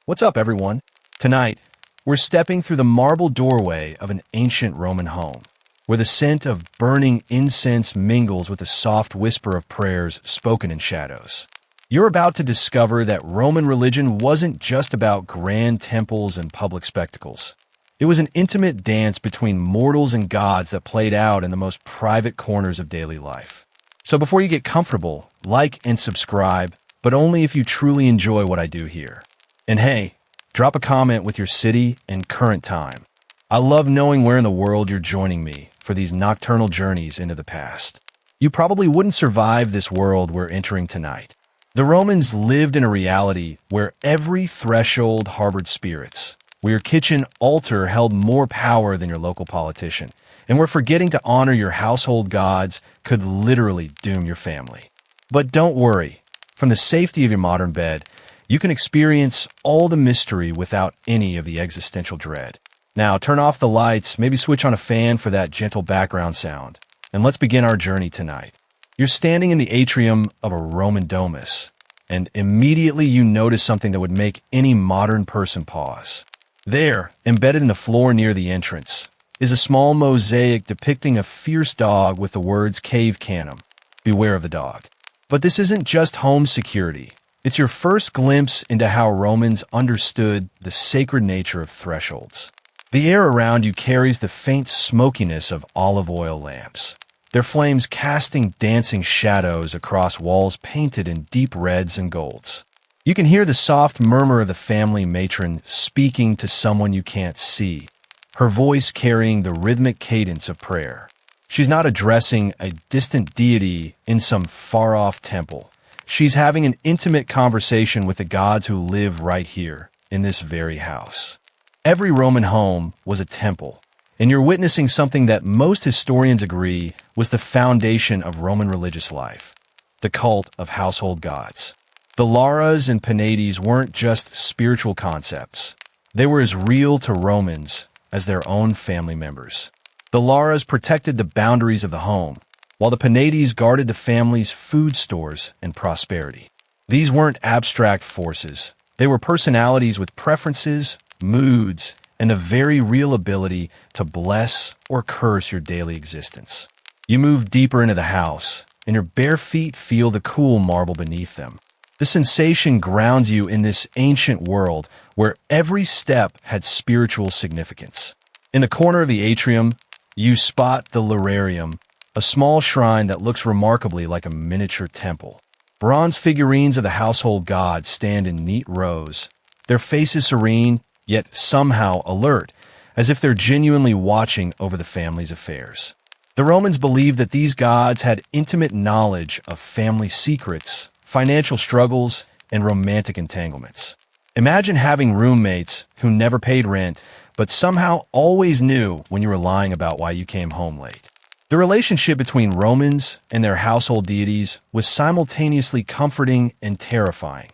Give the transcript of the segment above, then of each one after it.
What's up, everyone? Tonight, we're stepping through the marble doorway of an ancient Roman home, where the scent of burning incense mingles with the soft whisper of prayers spoken in shadows. You're about to discover that Roman religion wasn't just about grand temples and public spectacles. It was an intimate dance between mortals and gods that played out in the most private corners of daily life. So before you get comfortable, like and subscribe, but only if you truly enjoy what I do here. And hey, drop a comment with your city and current time. I love knowing where in the world you're joining me for these nocturnal journeys into the past. You probably wouldn't survive this world we're entering tonight. The Romans lived in a reality where every threshold harbored spirits, where your kitchen altar held more power than your local politician, and where forgetting to honor your household gods could literally doom your family. But don't worry, from the safety of your modern bed, you can experience all the mystery without any of the existential dread. Now, turn off the lights, maybe switch on a fan for that gentle background sound, and let's begin our journey tonight. You're standing in the atrium of a Roman domus, and immediately you notice something that would make any modern person pause. There, embedded in the floor near the entrance, is a small mosaic depicting a fierce dog with the words "Cave Canem," beware of the dog. But this isn't just home security. It's your first glimpse into how Romans understood the sacred nature of thresholds. The air around you carries the faint smokiness of olive oil lamps, their flames casting dancing shadows across walls painted in deep reds and golds. You can hear the soft murmur of the family matron speaking to someone you can't see, her voice carrying the rhythmic cadence of prayer. She's not addressing a distant deity in some far-off temple. She's having an intimate conversation with the gods who live right here, in this very house. Every Roman home was a temple, and you're witnessing something that most historians agree was the foundation of Roman religious life, the cult of household gods. The Laras and Penates weren't just spiritual concepts. They were as real to Romans as their own family members. The Laras protected the boundaries of the home, while the Penates guarded the family's food stores and prosperity. These weren't abstract forces. They were personalities with preferences, moods, and a very real ability to bless or curse your daily existence. You move deeper into the house, and your bare feet feel the cool marble beneath them. The sensation grounds you in this ancient world where every step had spiritual significance. In the corner of the atrium, you spot the lararium, a small shrine that looks remarkably like a miniature temple. Bronze figurines of the household gods stand in neat rows, their faces serene, yet somehow alert, as if they're genuinely watching over the family's affairs. The Romans believed that these gods had intimate knowledge of family secrets, financial struggles, and romantic entanglements. Imagine having roommates who never paid rent, but somehow always knew when you were lying about why you came home late. The relationship between Romans and their household deities was simultaneously comforting and terrifying.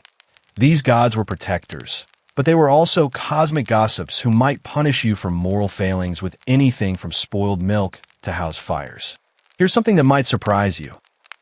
These gods were protectors, but they were also cosmic gossips who might punish you for moral failings with anything from spoiled milk to house fires. Here's something that might surprise you.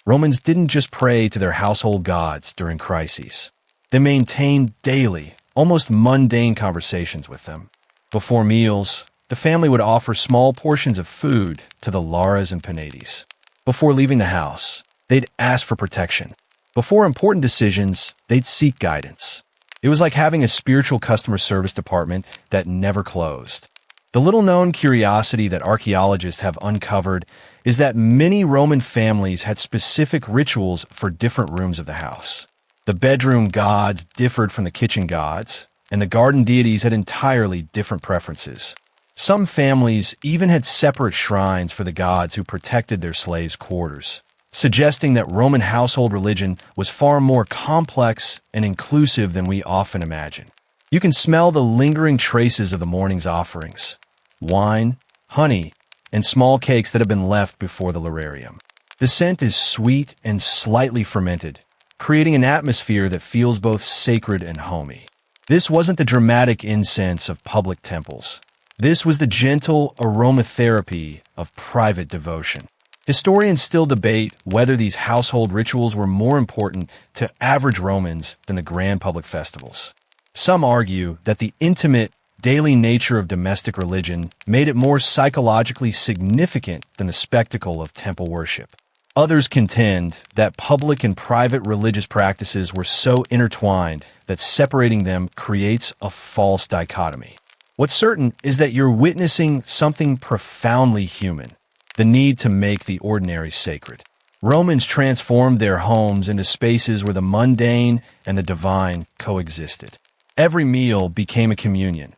Romans didn't just pray to their household gods during crises. They maintained daily, almost mundane conversations with them. Before meals, the family would offer small portions of food to the Laras and Penates. Before leaving the house, they'd ask for protection. Before important decisions, they'd seek guidance. It was like having a spiritual customer service department that never closed. The little-known curiosity that archaeologists have uncovered is that many Roman families had specific rituals for different rooms of the house. The bedroom gods differed from the kitchen gods, and the garden deities had entirely different preferences. Some families even had separate shrines for the gods who protected their slaves' quarters, suggesting that Roman household religion was far more complex and inclusive than we often imagine. You can smell the lingering traces of the morning's offerings: wine, honey, and small cakes that have been left before the lararium. The scent is sweet and slightly fermented, creating an atmosphere that feels both sacred and homey. This wasn't the dramatic incense of public temples. This was the gentle aromatherapy of private devotion. Historians still debate whether these household rituals were more important to average Romans than the grand public festivals. Some argue that the intimate, daily nature of domestic religion made it more psychologically significant than the spectacle of temple worship. Others contend that public and private religious practices were so intertwined that separating them creates a false dichotomy. What's certain is that you're witnessing something profoundly human, the need to make the ordinary sacred. Romans transformed their homes into spaces where the mundane and the divine coexisted. Every meal became a communion,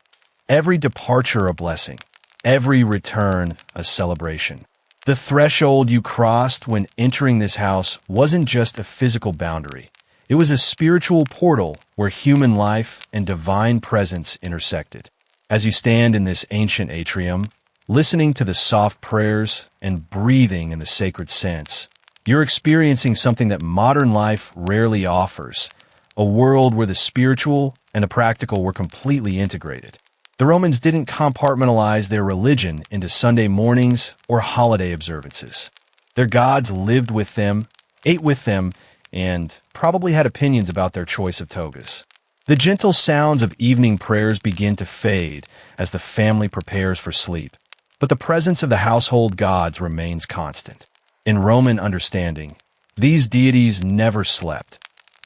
every departure a blessing, every return a celebration. The threshold you crossed when entering this house wasn't just a physical boundary. It was a spiritual portal where human life and divine presence intersected. As you stand in this ancient atrium, listening to the soft prayers and breathing in the sacred scents, you're experiencing something that modern life rarely offers, a world where the spiritual and the practical were completely integrated. The Romans didn't compartmentalize their religion into Sunday mornings or holiday observances. Their gods lived with them, ate with them, and probably had opinions about their choice of togas. The gentle sounds of evening prayers begin to fade as the family prepares for sleep, but the presence of the household gods remains constant. In Roman understanding, these deities never slept.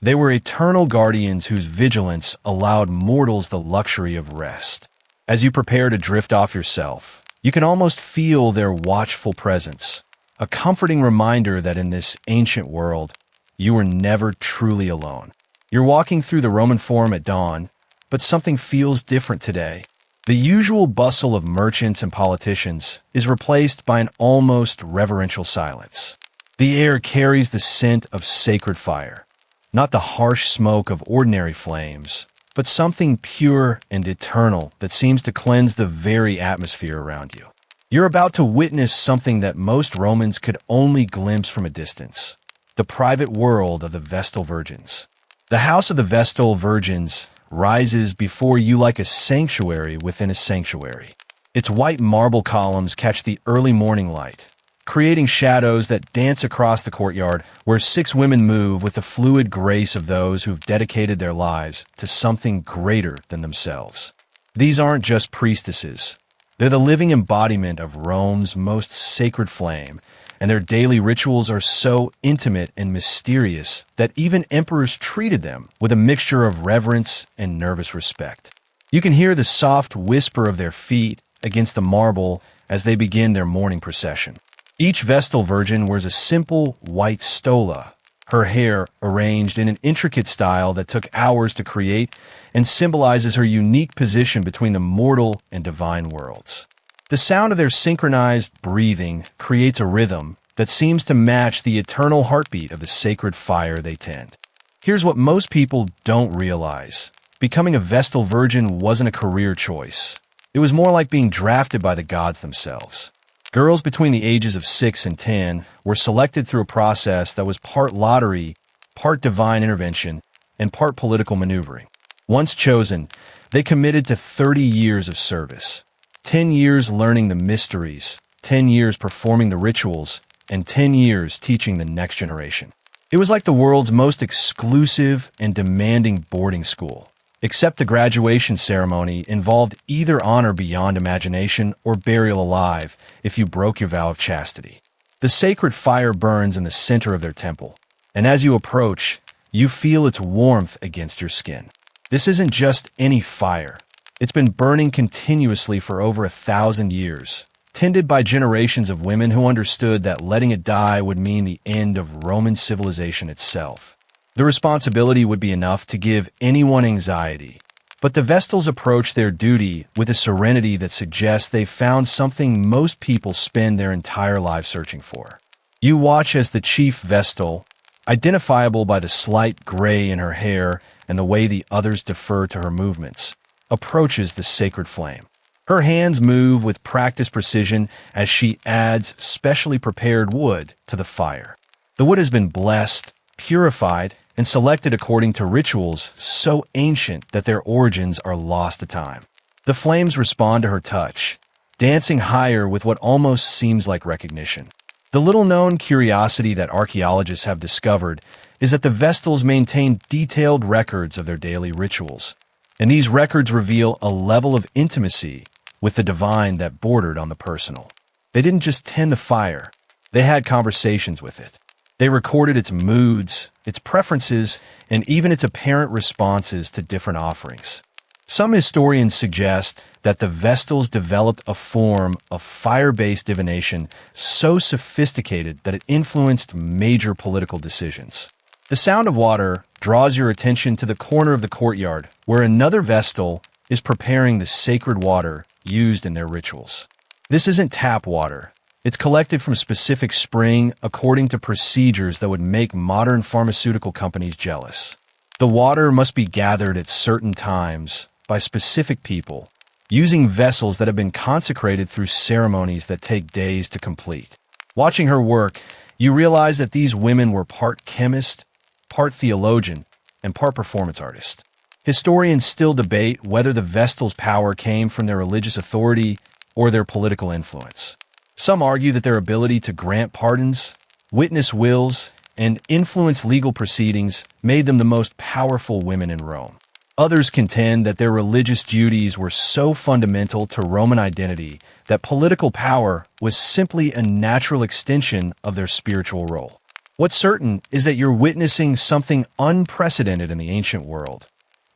They were eternal guardians whose vigilance allowed mortals the luxury of rest. As you prepare to drift off yourself, you can almost feel their watchful presence, a comforting reminder that in this ancient world, you were never truly alone. You're walking through the Roman Forum at dawn, but something feels different today. The usual bustle of merchants and politicians is replaced by an almost reverential silence. The air carries the scent of sacred fire, not the harsh smoke of ordinary flames, but something pure and eternal that seems to cleanse the very atmosphere around you. You're about to witness something that most Romans could only glimpse from a distance: the private world of the Vestal Virgins. The house of the Vestal Virgins rises before you like a sanctuary within a sanctuary. Its white marble columns catch the early morning light, creating shadows that dance across the courtyard where 6 women move with the fluid grace of those who've dedicated their lives to something greater than themselves. These aren't just priestesses. They're the living embodiment of Rome's most sacred flame, and their daily rituals are so intimate and mysterious that even emperors treated them with a mixture of reverence and nervous respect. You can hear the soft whisper of their feet against the marble as they begin their morning procession. Each Vestal Virgin wears a simple white stola, her hair arranged in an intricate style that took hours to create and symbolizes her unique position between the mortal and divine worlds. The sound of their synchronized breathing creates a rhythm that seems to match the eternal heartbeat of the sacred fire they tend. Here's what most people don't realize. Becoming a Vestal Virgin wasn't a career choice. It was more like being drafted by the gods themselves. Girls between the ages of 6 and 10 were selected through a process that was part lottery, part divine intervention, and part political maneuvering. Once chosen, they committed to 30 years of service. 10 years learning the mysteries, 10 years performing the rituals, and 10 years teaching the next generation. It was like the world's most exclusive and demanding boarding school, except the graduation ceremony involved either honor beyond imagination or burial alive if you broke your vow of chastity. The sacred fire burns in the center of their temple, and as you approach, you feel its warmth against your skin. This isn't just any fire. It's been burning continuously for over 1,000 years, tended by generations of women who understood that letting it die would mean the end of Roman civilization itself. The responsibility would be enough to give anyone anxiety, but the Vestals approach their duty with a serenity that suggests they've found something most people spend their entire lives searching for. You watch as the chief Vestal, identifiable by the slight gray in her hair and the way the others defer to her movements, approaches the sacred flame. Her hands move with practiced precision as she adds specially prepared wood to the fire. The wood has been blessed, purified, and selected according to rituals so ancient that their origins are lost to time. The flames respond to her touch, dancing higher with what almost seems like recognition. The little-known curiosity that archaeologists have discovered is that the Vestals maintain detailed records of their daily rituals. And these records reveal a level of intimacy with the divine that bordered on the personal. They didn't just tend the fire, they had conversations with it. They recorded its moods, its preferences, and even its apparent responses to different offerings. Some historians suggest that the Vestals developed a form of fire-based divination so sophisticated that it influenced major political decisions. The sound of water draws your attention to the corner of the courtyard where another Vestal is preparing the sacred water used in their rituals. This isn't tap water. It's collected from a specific spring according to procedures that would make modern pharmaceutical companies jealous. The water must be gathered at certain times by specific people, using vessels that have been consecrated through ceremonies that take days to complete. Watching her work, you realize that these women were part chemist, part theologian, and part performance artist. Historians still debate whether the Vestals' power came from their religious authority or their political influence. Some argue that their ability to grant pardons, witness wills, and influence legal proceedings made them the most powerful women in Rome. Others contend that their religious duties were so fundamental to Roman identity that political power was simply a natural extension of their spiritual role. What's certain is that you're witnessing something unprecedented in the ancient world.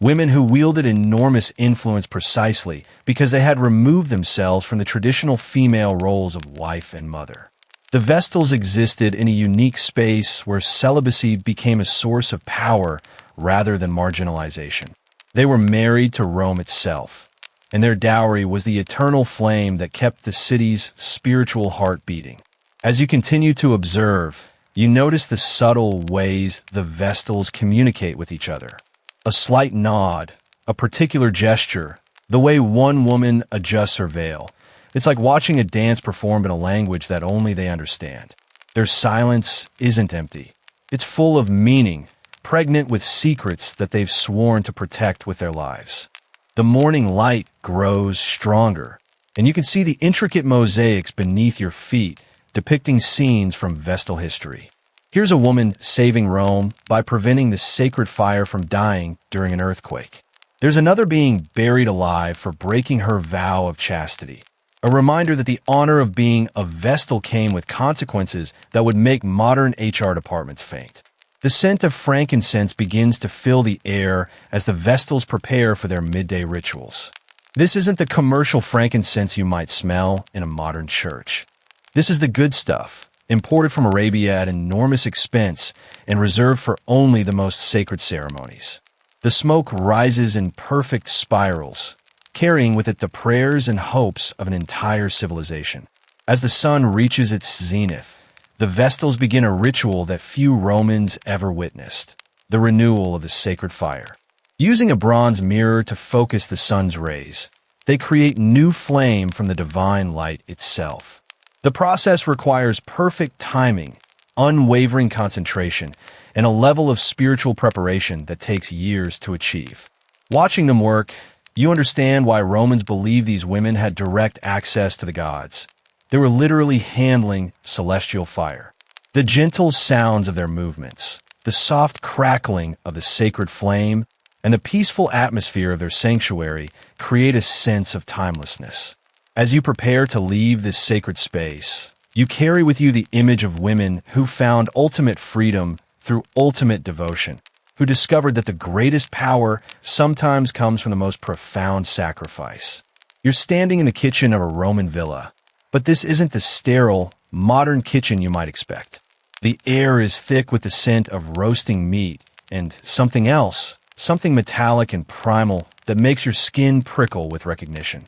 Women who wielded enormous influence precisely because they had removed themselves from the traditional female roles of wife and mother. The Vestals existed in a unique space where celibacy became a source of power rather than marginalization. They were married to Rome itself, and their dowry was the eternal flame that kept the city's spiritual heart beating. As you continue to observe, you notice the subtle ways the Vestals communicate with each other. A slight nod, a particular gesture, the way one woman adjusts her veil. It's like watching a dance performed in a language that only they understand. Their silence isn't empty. It's full of meaning, pregnant with secrets that they've sworn to protect with their lives. The morning light grows stronger, and you can see the intricate mosaics beneath your feet depicting scenes from Vestal history. Here's a woman saving Rome by preventing the sacred fire from dying during an earthquake. There's another being buried alive for breaking her vow of chastity. A reminder that the honor of being a Vestal came with consequences that would make modern HR departments faint. The scent of frankincense begins to fill the air as the Vestals prepare for their midday rituals. This isn't the commercial frankincense you might smell in a modern church. This is the good stuff, imported from Arabia at enormous expense and reserved for only the most sacred ceremonies. The smoke rises in perfect spirals, carrying with it the prayers and hopes of an entire civilization. As the sun reaches its zenith, the Vestals begin a ritual that few Romans ever witnessed, the renewal of the sacred fire. Using a bronze mirror to focus the sun's rays, they create new flame from the divine light itself. The process requires perfect timing, unwavering concentration, and a level of spiritual preparation that takes years to achieve. Watching them work, you understand why Romans believed these women had direct access to the gods. They were literally handling celestial fire. The gentle sounds of their movements, the soft crackling of the sacred flame, and the peaceful atmosphere of their sanctuary create a sense of timelessness. As you prepare to leave this sacred space, you carry with you the image of women who found ultimate freedom through ultimate devotion, who discovered that the greatest power sometimes comes from the most profound sacrifice. You're standing in the kitchen of a Roman villa, but this isn't the sterile, modern kitchen you might expect. The air is thick with the scent of roasting meat and something else, something metallic and primal that makes your skin prickle with recognition.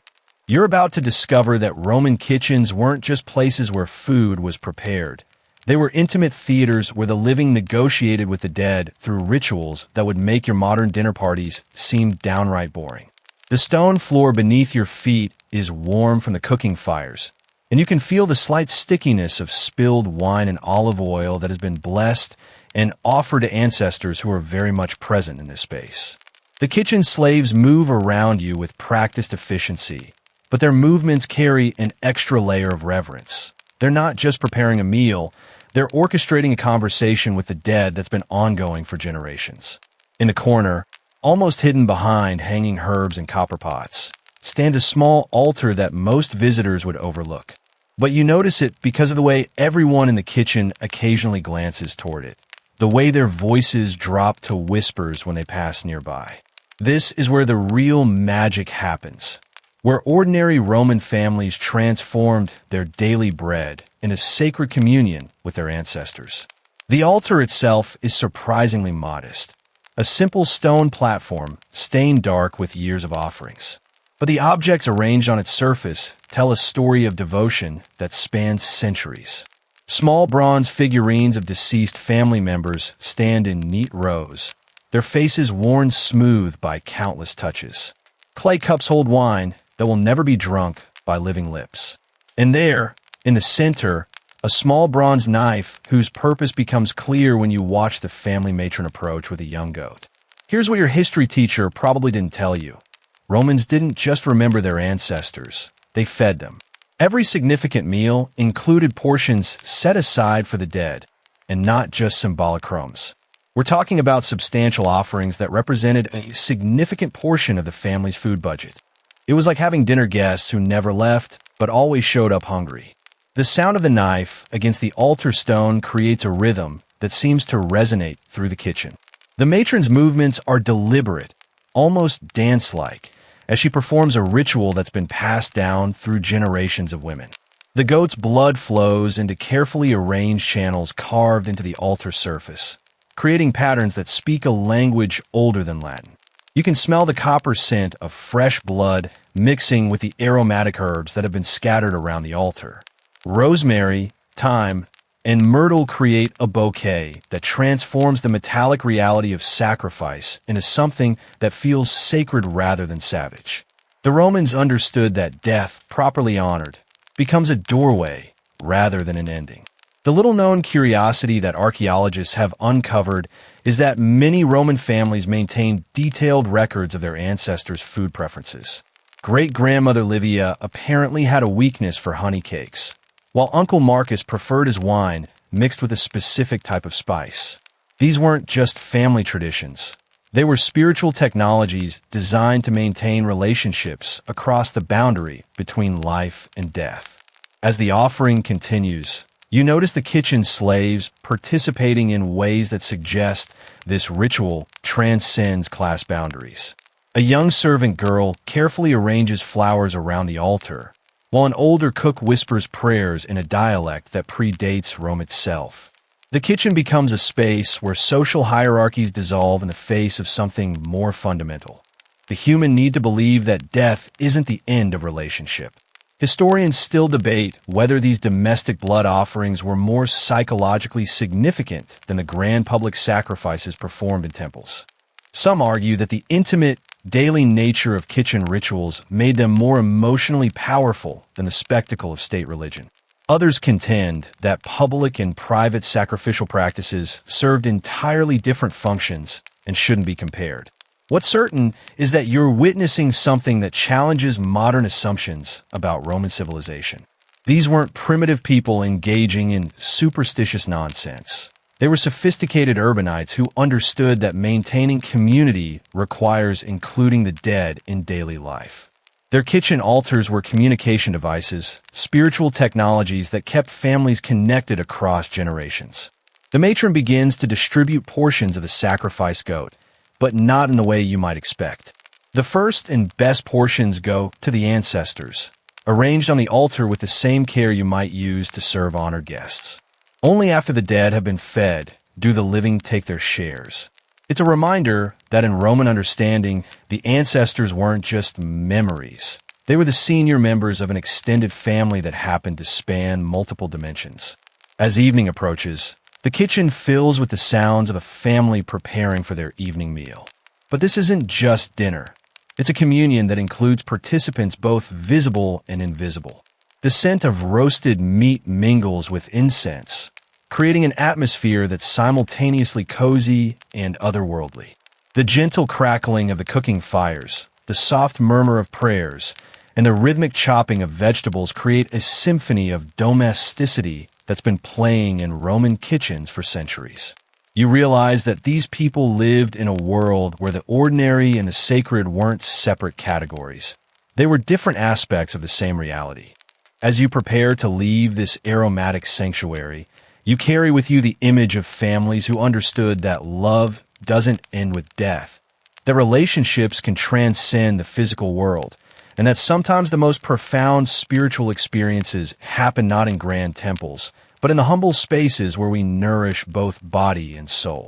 You're about to discover that Roman kitchens weren't just places where food was prepared. They were intimate theaters where the living negotiated with the dead through rituals that would make your modern dinner parties seem downright boring. The stone floor beneath your feet is warm from the cooking fires, and you can feel the slight stickiness of spilled wine and olive oil that has been blessed and offered to ancestors who are very much present in this space. The kitchen slaves move around you with practiced efficiency, but their movements carry an extra layer of reverence. They're not just preparing a meal, they're orchestrating a conversation with the dead that's been ongoing for generations. In the corner, Almost hidden behind hanging herbs and copper pots, stands a small altar that most visitors would overlook. But you notice it because of the way everyone in the kitchen occasionally glances toward it, the way their voices drop to whispers when they pass nearby. This is where the real magic happens, where ordinary Roman families transformed their daily bread in a sacred communion with their ancestors. The altar itself is surprisingly modest, a simple stone platform stained dark with years of offerings. But the objects arranged on its surface tell a story of devotion that spans centuries. Small bronze figurines of deceased family members stand in neat rows, their faces worn smooth by countless touches. Clay cups hold wine that will never be drunk by living lips. And there, in the center, a small bronze knife whose purpose becomes clear when you watch the family matron approach with a young goat. Here's what your history teacher probably didn't tell you. Romans didn't just remember their ancestors, they fed them. Every significant meal included portions set aside for the dead, and not just symbolic crumbs. We're talking about substantial offerings that represented a significant portion of the family's food budget. It was like having dinner guests who never left, but always showed up hungry. The sound of the knife against the altar stone creates a rhythm that seems to resonate through the kitchen. The matron's movements are deliberate, almost dance-like, as she performs a ritual that's been passed down through generations of women. The goat's blood flows into carefully arranged channels carved into the altar surface, creating patterns that speak a language older than Latin. You can smell the copper scent of fresh blood mixing with the aromatic herbs that have been scattered around the altar. Rosemary, thyme, and myrtle create a bouquet that transforms the metallic reality of sacrifice into something that feels sacred rather than savage. The Romans understood that death, properly honored, becomes a doorway rather than an ending. The little-known curiosity that archaeologists have uncovered is that many Roman families maintained detailed records of their ancestors' food preferences. Great-grandmother Livia apparently had a weakness for honey cakes, while Uncle Marcus preferred his wine mixed with a specific type of spice. These weren't just family traditions. They were spiritual technologies designed to maintain relationships across the boundary between life and death. As the offering continues, you notice the kitchen slaves participating in ways that suggest this ritual transcends class boundaries. A young servant girl carefully arranges flowers around the altar, while an older cook whispers prayers in a dialect that predates Rome itself. The kitchen becomes a space where social hierarchies dissolve in the face of something more fundamental: the human need to believe that death isn't the end of relationship. Historians still debate whether these domestic blood offerings were more psychologically significant than the grand public sacrifices performed in temples. Some argue that the intimate, daily nature of kitchen rituals made them more emotionally powerful than the spectacle of state religion. Others contend that public and private sacrificial practices served entirely different functions and shouldn't be compared. What's certain is that you're witnessing something that challenges modern assumptions about Roman civilization. These weren't primitive people engaging in superstitious nonsense. They were sophisticated urbanites who understood that maintaining community requires including the dead in daily life. Their kitchen altars were communication devices, spiritual technologies that kept families connected across generations. The matron begins to distribute portions of the sacrificed goat, but not in the way you might expect. The first and best portions go to the ancestors, arranged on the altar with the same care you might use to serve honored guests. Only after the dead have been fed do the living take their shares. It's a reminder that in Roman understanding, the ancestors weren't just memories. They were the senior members of an extended family that happened to span multiple dimensions. As evening approaches, the kitchen fills with the sounds of a family preparing for their evening meal. But this isn't just dinner. It's a communion that includes participants both visible and invisible. The scent of roasted meat mingles with incense, creating an atmosphere that's simultaneously cozy and otherworldly. The gentle crackling of the cooking fires, the soft murmur of prayers, and the rhythmic chopping of vegetables create a symphony of domesticity that's been playing in Roman kitchens for centuries. You realize that these people lived in a world where the ordinary and the sacred weren't separate categories. They were different aspects of the same reality. As you prepare to leave this aromatic sanctuary, you carry with you the image of families who understood that love doesn't end with death, that relationships can transcend the physical world, and that sometimes the most profound spiritual experiences happen not in grand temples, but in the humble spaces where we nourish both body and soul.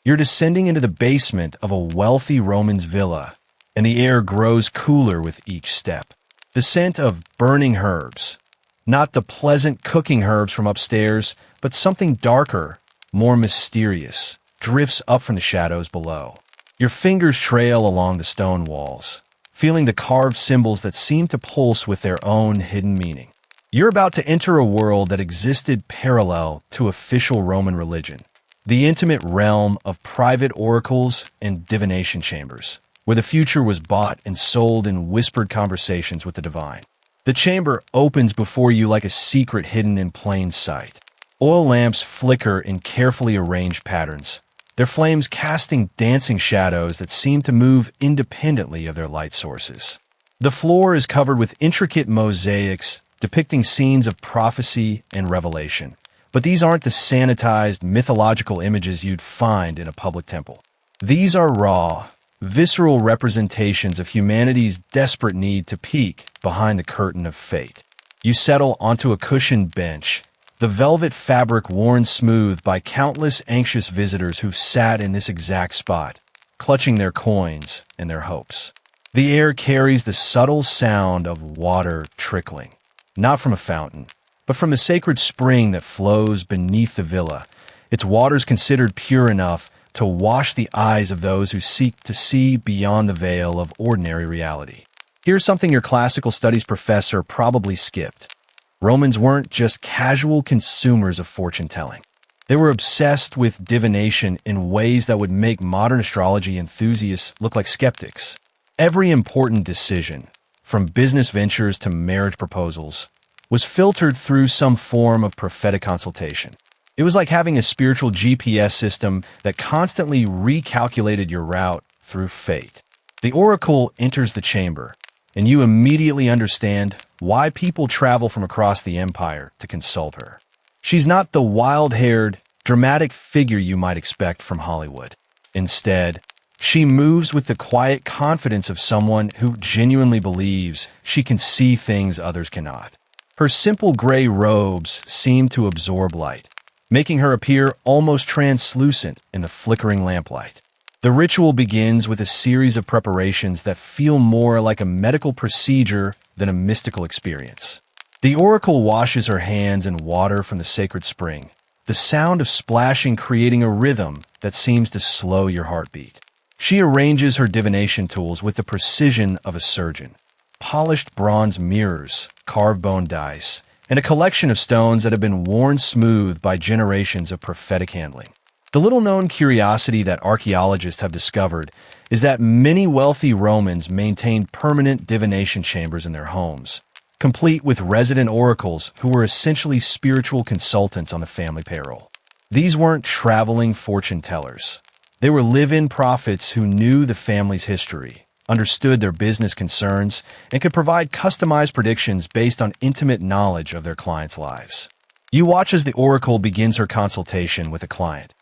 You're descending into the basement of a wealthy Roman's villa, and the air grows cooler with each step. The scent of burning herbs, not the pleasant cooking herbs from upstairs, but something darker, more mysterious, drifts up from the shadows below. Your fingers trail along the stone walls, feeling the carved symbols that seem to pulse with their own hidden meaning. You're about to enter a world that existed parallel to official Roman religion, the intimate realm of private oracles and divination chambers, where the future was bought and sold in whispered conversations with the divine. The chamber opens before you like a secret hidden in plain sight. Oil lamps flicker in carefully arranged patterns, their flames casting dancing shadows that seem to move independently of their light sources. The floor is covered with intricate mosaics depicting scenes of prophecy and revelation. But these aren't the sanitized, mythological images you'd find in a public temple. These are raw, visceral representations of humanity's desperate need to peek behind the curtain of fate. You settle onto a cushioned bench, the velvet fabric worn smooth by countless anxious visitors who've sat in this exact spot, clutching their coins and their hopes. The air carries the subtle sound of water trickling, not from a fountain, but from the sacred spring that flows beneath the villa, its waters considered pure enough to wash the eyes of those who seek to see beyond the veil of ordinary reality. Here's something your classical studies professor probably skipped. Romans weren't just casual consumers of fortune-telling. They were obsessed with divination in ways that would make modern astrology enthusiasts look like skeptics. Every important decision, from business ventures to marriage proposals, was filtered through some form of prophetic consultation. It was like having a spiritual GPS system that constantly recalculated your route through fate. The oracle enters the chamber, and you immediately understand why people travel from across the empire to consult her. She's not the wild-haired, dramatic figure you might expect from Hollywood. Instead, she moves with the quiet confidence of someone who genuinely believes she can see things others cannot. Her simple gray robes seem to absorb light, making her appear almost translucent in the flickering lamplight. The ritual begins with a series of preparations that feel more like a medical procedure than a mystical experience. The oracle washes her hands in water from the sacred spring, the sound of splashing creating a rhythm that seems to slow your heartbeat. She arranges her divination tools with the precision of a surgeon. Polished bronze mirrors, carved bone dice, and a collection of stones that have been worn smooth by generations of prophetic handling. The little-known curiosity that archaeologists have discovered is that many wealthy Romans maintained permanent divination chambers in their homes, complete with resident oracles who were essentially spiritual consultants on the family payroll. These weren't traveling fortune tellers. They were live-in prophets who knew the family's history, understood their business concerns, and could provide customized predictions based on intimate knowledge of their clients' lives. You watch as the oracle begins her consultation with a client,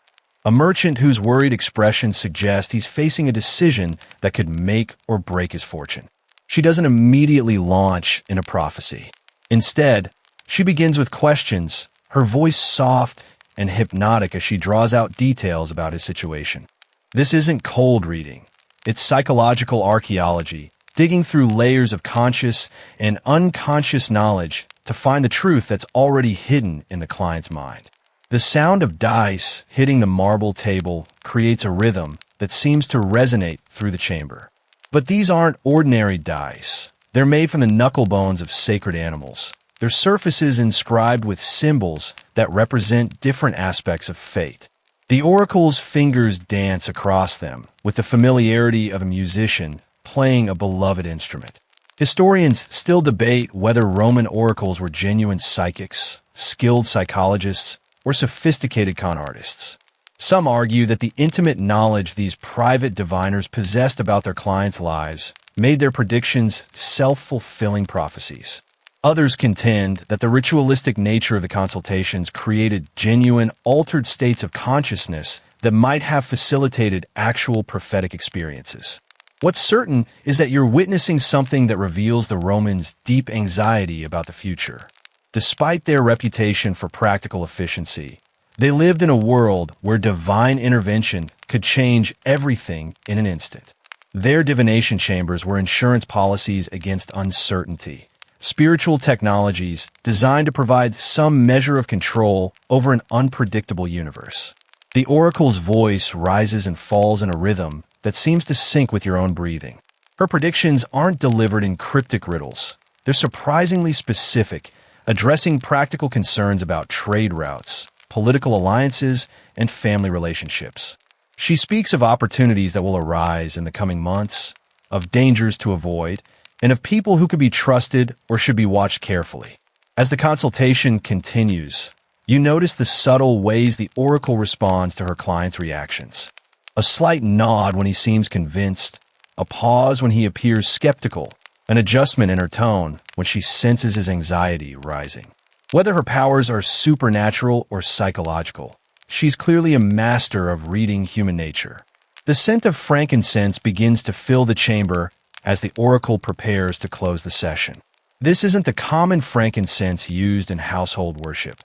a merchant whose worried expression suggests he's facing a decision that could make or break his fortune. She doesn't immediately launch in a prophecy. Instead, she begins with questions, her voice soft and hypnotic as she draws out details about his situation. This isn't cold reading. It's psychological archaeology, digging through layers of conscious and unconscious knowledge to find the truth that's already hidden in the client's mind. The sound of dice hitting the marble table creates a rhythm that seems to resonate through the chamber. But these aren't ordinary dice. They're made from the knuckle bones of sacred animals, their surfaces inscribed with symbols that represent different aspects of fate. The oracle's fingers dance across them with the familiarity of a musician playing a beloved instrument. Historians still debate whether Roman oracles were genuine psychics, skilled psychologists, or sophisticated con artists. Some argue that the intimate knowledge these private diviners possessed about their clients' lives made their predictions self-fulfilling prophecies. Others contend that the ritualistic nature of the consultations created genuine, altered states of consciousness that might have facilitated actual prophetic experiences. What's certain is that you're witnessing something that reveals the Romans' deep anxiety about the future. Despite their reputation for practical efficiency, they lived in a world where divine intervention could change everything in an instant. Their divination chambers were insurance policies against uncertainty, spiritual technologies designed to provide some measure of control over an unpredictable universe. The oracle's voice rises and falls in a rhythm that seems to sync with your own breathing. Her predictions aren't delivered in cryptic riddles. They're surprisingly specific, addressing practical concerns about trade routes, political alliances, and family relationships. She speaks of opportunities that will arise in the coming months, of dangers to avoid, and of people who could be trusted or should be watched carefully. As the consultation continues, you notice the subtle ways the oracle responds to her client's reactions. A slight nod when he seems convinced, a pause when he appears skeptical, an adjustment in her tone when she senses his anxiety rising. Whether her powers are supernatural or psychological, she's clearly a master of reading human nature. The scent of frankincense begins to fill the chamber as the oracle prepares to close the session. This isn't the common frankincense used in household worship.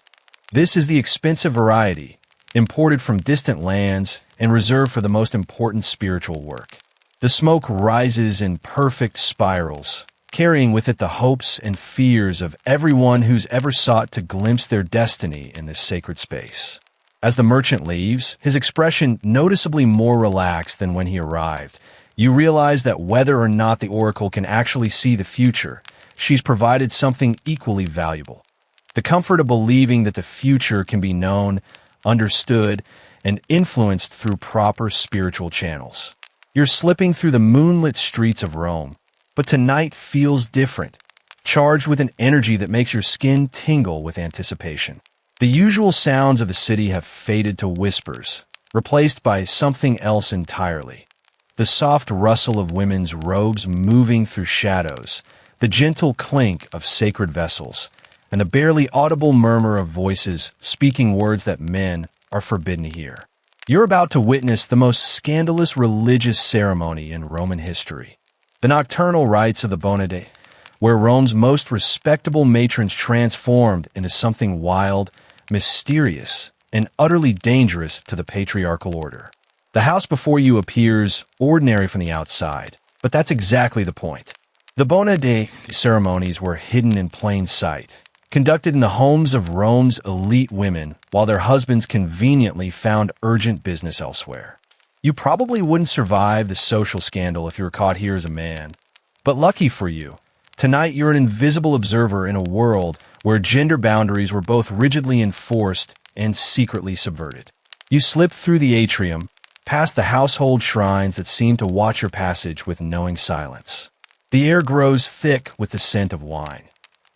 This is the expensive variety, imported from distant lands and reserved for the most important spiritual work. The smoke rises in perfect spirals, carrying with it the hopes and fears of everyone who's ever sought to glimpse their destiny in this sacred space. As the merchant leaves, his expression noticeably more relaxed than when he arrived, you realize that whether or not the oracle can actually see the future, she's provided something equally valuable. The comfort of believing that the future can be known, understood, and influenced through proper spiritual channels. You're slipping through the moonlit streets of Rome, but tonight feels different, charged with an energy that makes your skin tingle with anticipation. The usual sounds of the city have faded to whispers, replaced by something else entirely. The soft rustle of women's robes moving through shadows, the gentle clink of sacred vessels, and the barely audible murmur of voices speaking words that men are forbidden to hear. You're about to witness the most scandalous religious ceremony in Roman history. The nocturnal rites of the Bonade, where Rome's most respectable matrons transformed into something wild, mysterious, and utterly dangerous to the patriarchal order. The house before you appears ordinary from the outside, but that's exactly the point. The Bonade ceremonies were hidden in plain sight, conducted in the homes of Rome's elite women while their husbands conveniently found urgent business elsewhere. You probably wouldn't survive the social scandal if you were caught here as a man. But lucky for you, tonight you're an invisible observer in a world where gender boundaries were both rigidly enforced and secretly subverted. You slip through the atrium, past the household shrines that seem to watch your passage with knowing silence. The air grows thick with the scent of wine.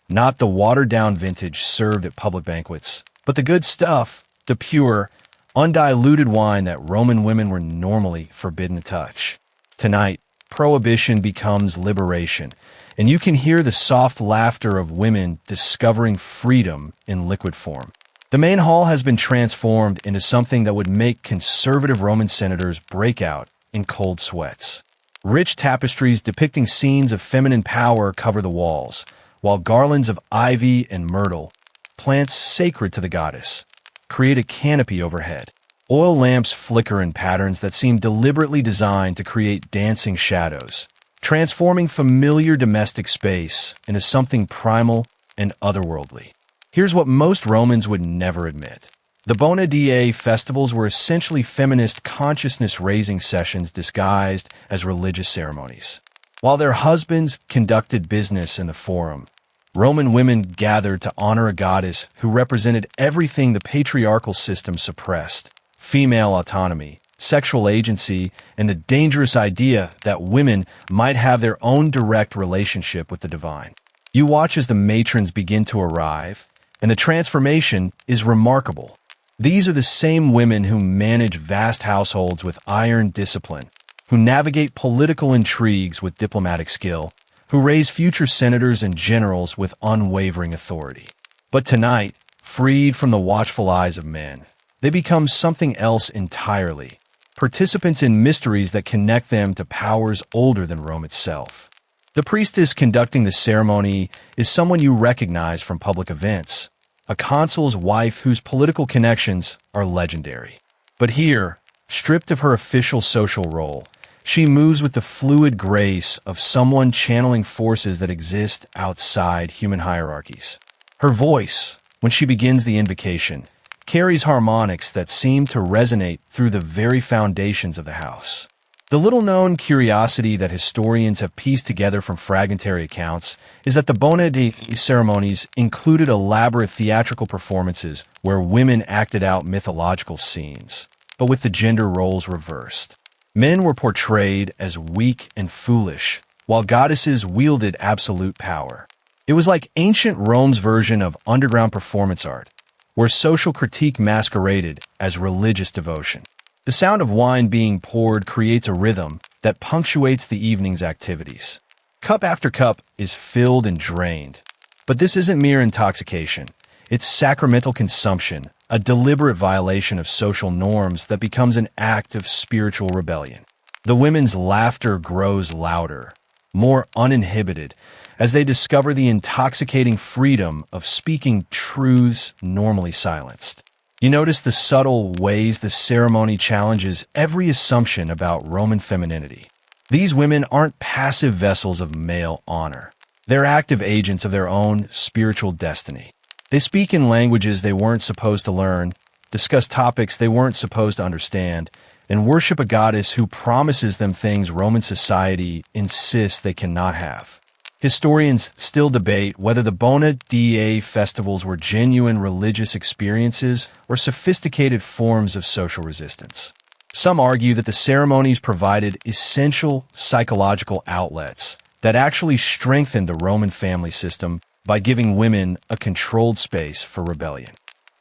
Not the watered-down vintage served at public banquets, but the good stuff, the pure, undiluted wine that Roman women were normally forbidden to touch. Tonight, prohibition becomes liberation, and you can hear the soft laughter of women discovering freedom in liquid form. The main hall has been transformed into something that would make conservative Roman senators break out in cold sweats. Rich tapestries depicting scenes of feminine power cover the walls, while garlands of ivy and myrtle, plants sacred to the goddess, create a canopy overhead. Oil lamps flicker in patterns that seem deliberately designed to create dancing shadows, transforming familiar domestic space into something primal and otherworldly. Here's what most Romans would never admit. The Bonadie festivals were essentially feminist consciousness-raising sessions disguised as religious ceremonies. While their husbands conducted business in the forum, Roman women gathered to honor a goddess who represented everything the patriarchal system suppressed: female autonomy, sexual agency, and the dangerous idea that women might have their own direct relationship with the divine. You watch as the matrons begin to arrive, and the transformation is remarkable. These are the same women who manage vast households with iron discipline, who navigate political intrigues with diplomatic skill, who raise future senators and generals with unwavering authority. But tonight, freed from the watchful eyes of men, they become something else entirely, participants in mysteries that connect them to powers older than Rome itself. The priestess conducting the ceremony is someone you recognize from public events, a consul's wife whose political connections are legendary. But here, stripped of her official social role, she moves with the fluid grace of someone channeling forces that exist outside human hierarchies. Her voice, when she begins the invocation, carries harmonics that seem to resonate through the very foundations of the house. The little-known curiosity that historians have pieced together from fragmentary accounts is that the Bona Dei ceremonies included elaborate theatrical performances where women acted out mythological scenes, but with the gender roles reversed. Men were portrayed as weak and foolish, while goddesses wielded absolute power. It was like ancient Rome's version of underground performance art, where social critique masqueraded as religious devotion. The sound of wine being poured creates a rhythm that punctuates the evening's activities. Cup after cup is filled and drained. But this isn't mere intoxication. It's sacramental consumption, a deliberate violation of social norms that becomes an act of spiritual rebellion. The women's laughter grows louder, more uninhibited, as they discover the intoxicating freedom of speaking truths normally silenced. You notice the subtle ways the ceremony challenges every assumption about Roman femininity. These women aren't passive vessels of male honor. They're active agents of their own spiritual destiny. They speak in languages they weren't supposed to learn, discuss topics they weren't supposed to understand, and worship a goddess who promises them things Roman society insists they cannot have. Historians still debate whether the Bona Dei festivals were genuine religious experiences or sophisticated forms of social resistance. Some argue that the ceremonies provided essential psychological outlets that actually strengthened the Roman family system by giving women a controlled space for rebellion.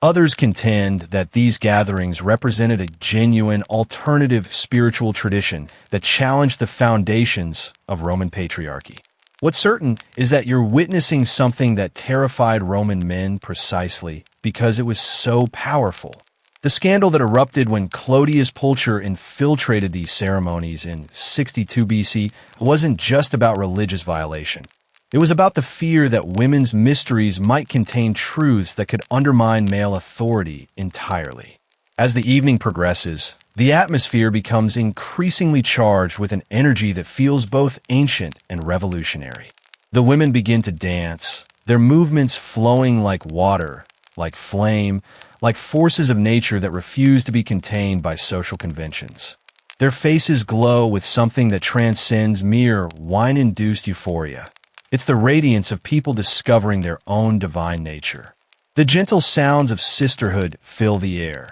Others contend that these gatherings represented a genuine alternative spiritual tradition that challenged the foundations of Roman patriarchy. What's certain is that you're witnessing something that terrified Roman men precisely because it was so powerful. The scandal that erupted when Clodius Pulcher infiltrated these ceremonies in 62 BC wasn't just about religious violation. It was about the fear that women's mysteries might contain truths that could undermine male authority entirely. As the evening progresses, the atmosphere becomes increasingly charged with an energy that feels both ancient and revolutionary. The women begin to dance, their movements flowing like water, like flame, like forces of nature that refuse to be contained by social conventions. Their faces glow with something that transcends mere wine-induced euphoria. It's the radiance of people discovering their own divine nature. The gentle sounds of sisterhood fill the air.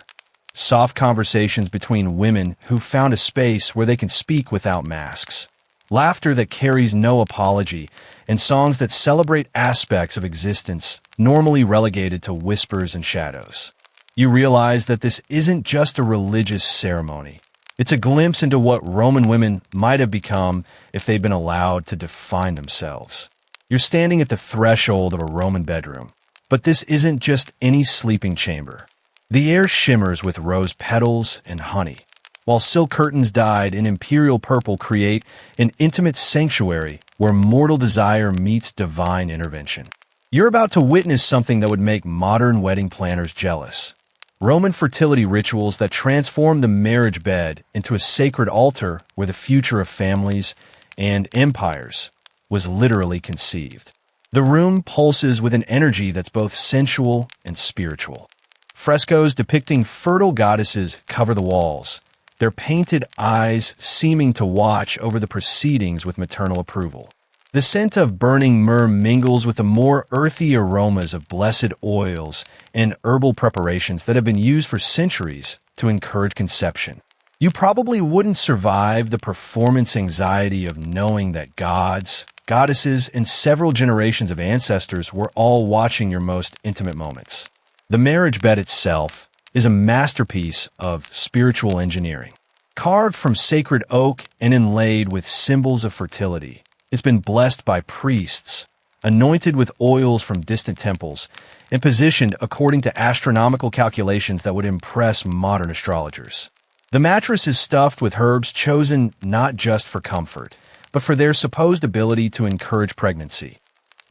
Soft conversations between women who found a space where they can speak without masks. Laughter that carries no apology, and songs that celebrate aspects of existence normally relegated to whispers and shadows. You realize that this isn't just a religious ceremony. It's a glimpse into what Roman women might have become if they'd been allowed to define themselves. You're standing at the threshold of a Roman bedroom, but this isn't just any sleeping chamber. The air shimmers with rose petals and honey, while silk curtains dyed in imperial purple create an intimate sanctuary where mortal desire meets divine intervention. You're about to witness something that would make modern wedding planners jealous. Roman fertility rituals that transform the marriage bed into a sacred altar where the future of families and empires was literally conceived. The room pulses with an energy that's both sensual and spiritual. Frescoes depicting fertile goddesses cover the walls, their painted eyes seeming to watch over the proceedings with maternal approval. The scent of burning myrrh mingles with the more earthy aromas of blessed oils and herbal preparations that have been used for centuries to encourage conception. You probably wouldn't survive the performance anxiety of knowing that gods, goddesses, and several generations of ancestors were all watching your most intimate moments. The marriage bed itself, is a masterpiece of spiritual engineering. Carved from sacred oak and inlaid with symbols of fertility, it's been blessed by priests, anointed with oils from distant temples, and positioned according to astronomical calculations that would impress modern astrologers. The mattress is stuffed with herbs chosen not just for comfort, but for their supposed ability to encourage pregnancy.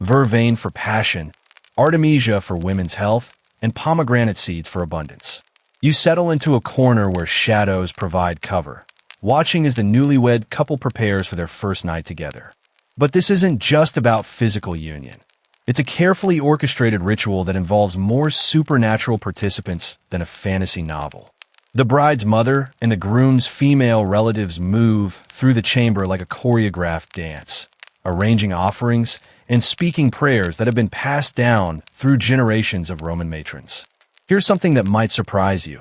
Vervain for passion, artemisia for women's health, and pomegranate seeds for abundance. You settle into a corner where shadows provide cover, watching as the newlywed couple prepares for their first night together. But this isn't just about physical union. It's a carefully orchestrated ritual that involves more supernatural participants than a fantasy novel. The bride's mother and the groom's female relatives move through the chamber like a choreographed dance, arranging offerings and speaking prayers that have been passed down through generations of Roman matrons. Here's something that might surprise you.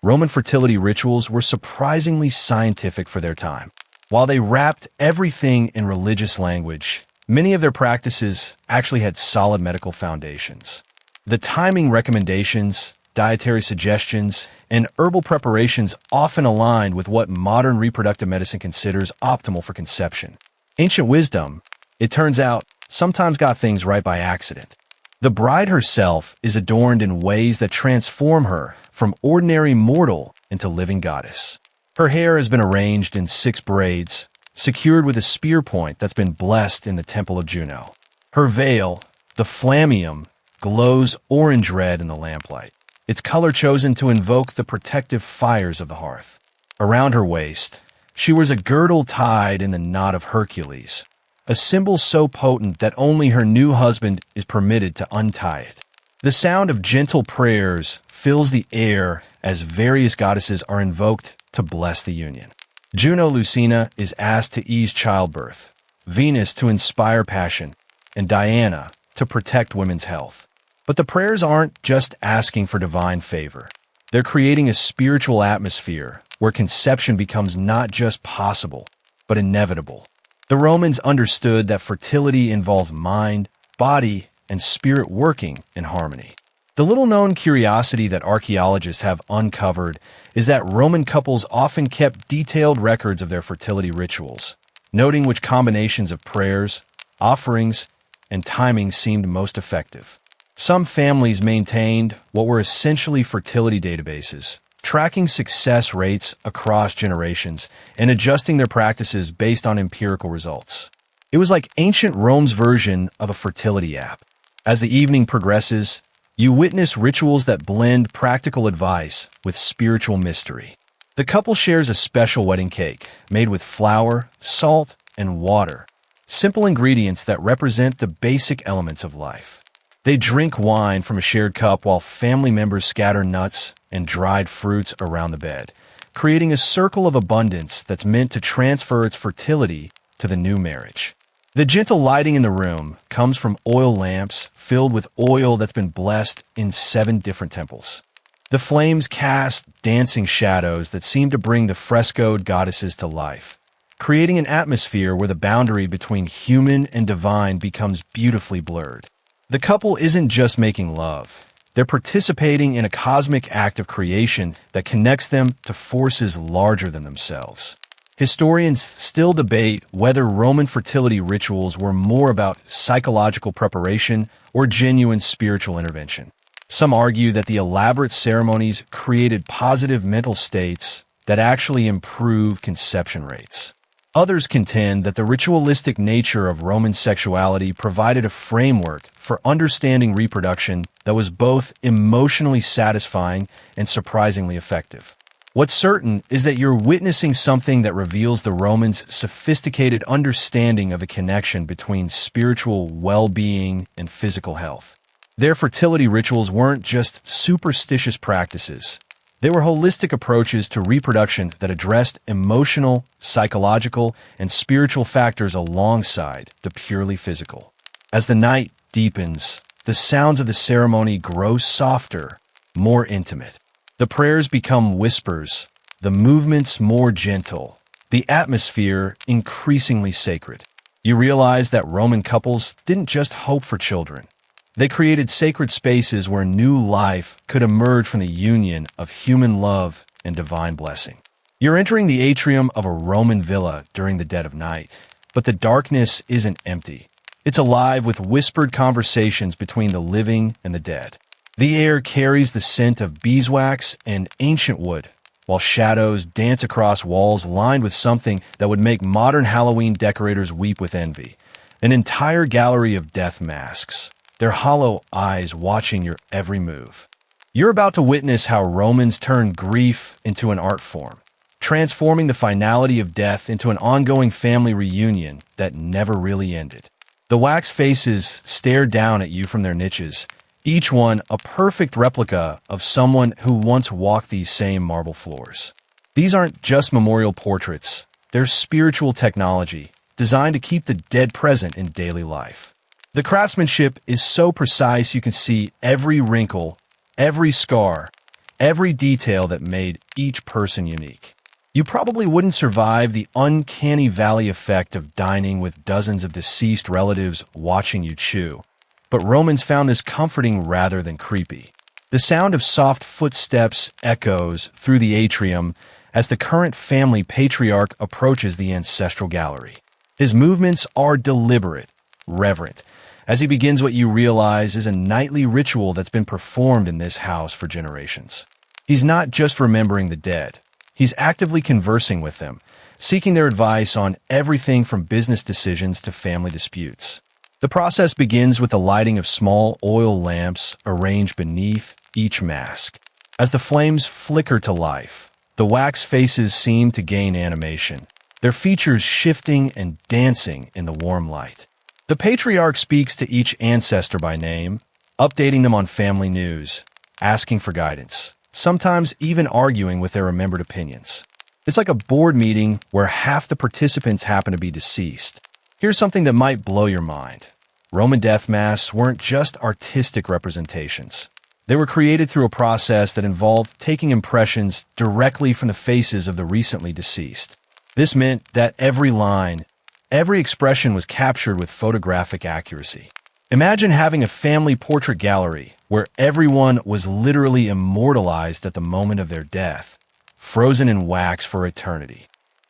Roman fertility rituals were surprisingly scientific for their time. While they wrapped everything in religious language, many of their practices actually had solid medical foundations. The timing recommendations, dietary suggestions, and herbal preparations often aligned with what modern reproductive medicine considers optimal for conception. Ancient wisdom, it turns out, sometimes got things right by accident. The bride herself is adorned in ways that transform her from ordinary mortal into living goddess. Her hair has been arranged in 6 braids, secured with a spear point that's been blessed in the temple of Juno. Her veil, the flammeum, glows orange-red in the lamplight, its color chosen to invoke the protective fires of the hearth. Around her waist, she wears a girdle tied in the knot of Hercules, a symbol so potent that only her new husband is permitted to untie it. The sound of gentle prayers fills the air as various goddesses are invoked to bless the union. Juno Lucina is asked to ease childbirth, Venus to inspire passion, and Diana to protect women's health. But the prayers aren't just asking for divine favor. They're creating a spiritual atmosphere where conception becomes not just possible, but inevitable. The Romans understood that fertility involves mind, body, and spirit working in harmony. The little-known curiosity that archaeologists have uncovered is that Roman couples often kept detailed records of their fertility rituals, noting which combinations of prayers, offerings, and timing seemed most effective. Some families maintained what were essentially fertility databases, tracking success rates across generations and adjusting their practices based on empirical results. It was like ancient Rome's version of a fertility app. As the evening progresses, you witness rituals that blend practical advice with spiritual mystery. The couple shares a special wedding cake made with flour, salt, and water, simple ingredients that represent the basic elements of life. They drink wine from a shared cup while family members scatter nuts and dried fruits around the bed, creating a circle of abundance that's meant to transfer its fertility to the new marriage. The gentle lighting in the room comes from oil lamps filled with oil that's been blessed in 7 different temples. The flames cast dancing shadows that seem to bring the frescoed goddesses to life, creating an atmosphere where the boundary between human and divine becomes beautifully blurred. The couple isn't just making love. They're participating in a cosmic act of creation that connects them to forces larger than themselves. Historians still debate whether Roman fertility rituals were more about psychological preparation or genuine spiritual intervention. Some argue that the elaborate ceremonies created positive mental states that actually improve conception rates. Others contend that the ritualistic nature of Roman sexuality provided a framework for understanding reproduction that was both emotionally satisfying and surprisingly effective. What's certain is that you're witnessing something that reveals the Romans' sophisticated understanding of the connection between spiritual well-being and physical health. Their fertility rituals weren't just superstitious practices. They were holistic approaches to reproduction that addressed emotional, psychological, and spiritual factors alongside the purely physical. As the night deepens, the sounds of the ceremony grow softer, more intimate. The prayers become whispers, the movements more gentle, the atmosphere increasingly sacred. You realize that Roman couples didn't just hope for children. They created sacred spaces where new life could emerge from the union of human love and divine blessing. You're entering the atrium of a Roman villa during the dead of night, but the darkness isn't empty. It's alive with whispered conversations between the living and the dead. The air carries the scent of beeswax and ancient wood, while shadows dance across walls lined with something that would make modern Halloween decorators weep with envy. An entire gallery of death masks, their hollow eyes watching your every move. You're about to witness how Romans turned grief into an art form, transforming the finality of death into an ongoing family reunion that never really ended. The wax faces stare down at you from their niches, each one a perfect replica of someone who once walked these same marble floors. These aren't just memorial portraits, they're spiritual technology designed to keep the dead present in daily life. The craftsmanship is so precise you can see every wrinkle, every scar, every detail that made each person unique. You probably wouldn't survive the uncanny valley effect of dining with dozens of deceased relatives watching you chew. But Romans found this comforting rather than creepy. The sound of soft footsteps echoes through the atrium as the current family patriarch approaches the ancestral gallery. His movements are deliberate, reverent, as he begins what you realize is a nightly ritual that's been performed in this house for generations. He's not just remembering the dead. He's actively conversing with them, seeking their advice on everything from business decisions to family disputes. The process begins with the lighting of small oil lamps arranged beneath each mask. As the flames flicker to life, the wax faces seem to gain animation, their features shifting and dancing in the warm light. The patriarch speaks to each ancestor by name, updating them on family news, asking for guidance, sometimes even arguing with their remembered opinions. It's like a board meeting where half the participants happen to be deceased. Here's something that might blow your mind. Roman death masks weren't just artistic representations. They were created through a process that involved taking impressions directly from the faces of the recently deceased. This meant that every line, every expression was captured with photographic accuracy. Imagine having a family portrait gallery where everyone was literally immortalized at the moment of their death, frozen in wax for eternity.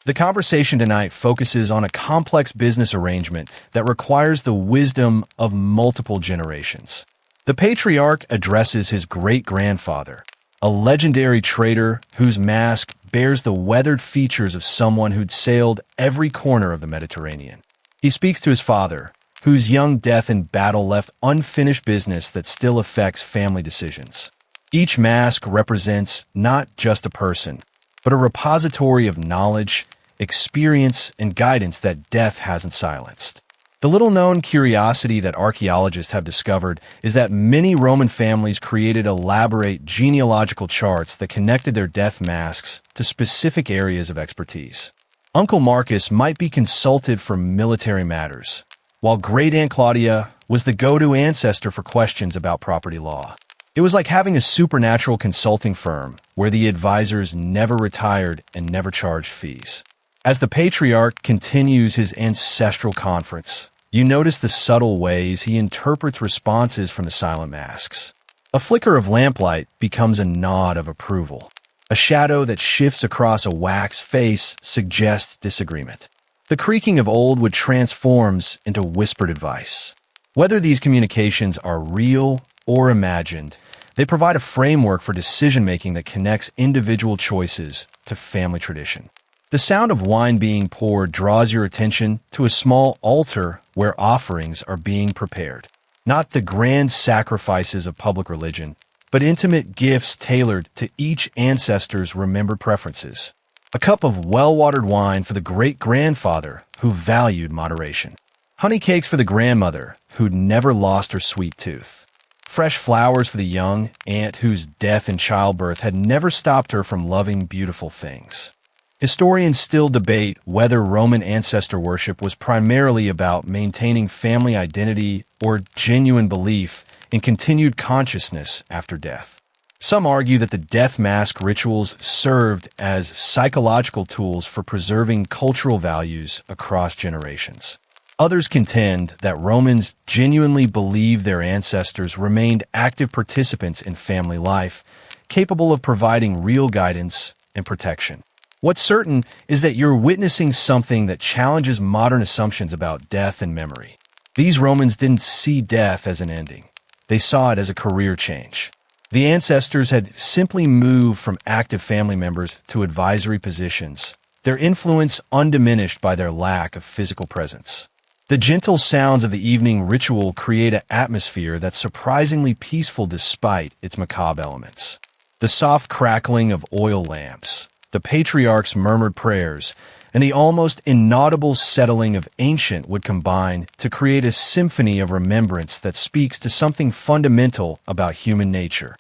The conversation tonight focuses on a complex business arrangement that requires the wisdom of multiple generations. The patriarch addresses his great-grandfather, a legendary trader whose mask bears the weathered features of someone who'd sailed every corner of the Mediterranean. He speaks to his father, whose young death in battle left unfinished business that still affects family decisions. Each mask represents not just a person, but a repository of knowledge, experience, and guidance that death hasn't silenced. The little-known curiosity that archaeologists have discovered is that many Roman families created elaborate genealogical charts that connected their death masks to specific areas of expertise. Uncle Marcus might be consulted for military matters, while Great-Aunt Claudia was the go-to ancestor for questions about property law. It was like having a supernatural consulting firm where the advisors never retired and never charged fees. As the patriarch continues his ancestral conference, you notice the subtle ways he interprets responses from the silent masks. A flicker of lamplight becomes a nod of approval. A shadow that shifts across a wax face suggests disagreement. The creaking of old wood transforms into whispered advice. Whether these communications are real or imagined, they provide a framework for decision-making that connects individual choices to family tradition. The sound of wine being poured draws your attention to a small altar where offerings are being prepared. Not the grand sacrifices of public religion, but intimate gifts tailored to each ancestor's remembered preferences. A cup of well-watered wine for the great-grandfather who valued moderation. Honey cakes for the grandmother who'd never lost her sweet tooth. Fresh flowers for the young aunt whose death in childbirth had never stopped her from loving beautiful things. Historians still debate whether Roman ancestor worship was primarily about maintaining family identity or genuine belief in continued consciousness after death. Some argue that the death mask rituals served as psychological tools for preserving cultural values across generations. Others contend that Romans genuinely believe their ancestors remained active participants in family life, capable of providing real guidance and protection. What's certain is that you're witnessing something that challenges modern assumptions about death and memory. These Romans didn't see death as an ending. They saw it as a career change. The ancestors had simply moved from active family members to advisory positions, their influence undiminished by their lack of physical presence. The gentle sounds of the evening ritual create an atmosphere that's surprisingly peaceful despite its macabre elements. The soft crackling of oil lamps, the patriarch's murmured prayers, and the almost inaudible settling of ancient would combine to create a symphony of remembrance that speaks to something fundamental about human nature,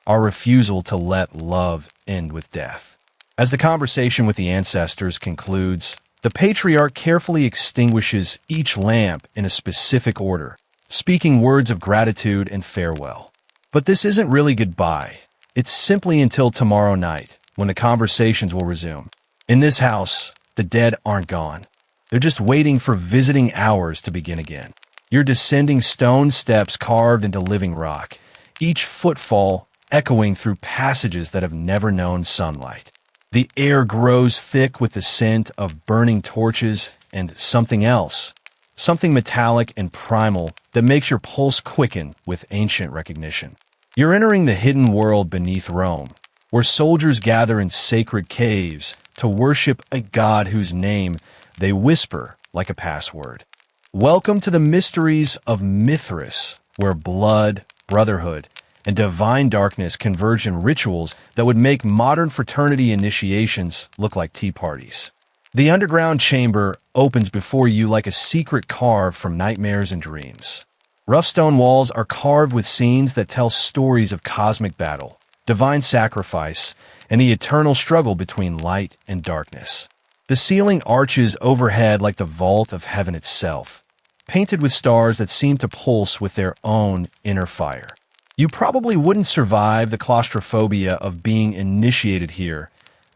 our refusal to let love end with death. As the conversation with the ancestors concludes, the patriarch carefully extinguishes each lamp in a specific order, speaking words of gratitude and farewell. But this isn't really goodbye. It's simply until tomorrow night, when the conversations will resume. In this house, the dead aren't gone. They're just waiting for visiting hours to begin again. You're descending stone steps carved into living rock, each footfall echoing through passages that have never known sunlight. The air grows thick with the scent of burning torches and something else, something metallic and primal that makes your pulse quicken with ancient recognition. You're entering the hidden world beneath Rome, where soldiers gather in sacred caves to worship a god whose name they whisper like a password. Welcome to the mysteries of Mithras, where blood, brotherhood, and divine darkness converge in rituals that would make modern fraternity initiations look like tea parties. The underground chamber opens before you like a secret carved from nightmares and dreams. Rough stone walls are carved with scenes that tell stories of cosmic battle, divine sacrifice, and the eternal struggle between light and darkness. The ceiling arches overhead like the vault of heaven itself, painted with stars that seem to pulse with their own inner fire. You probably wouldn't survive the claustrophobia of being initiated here,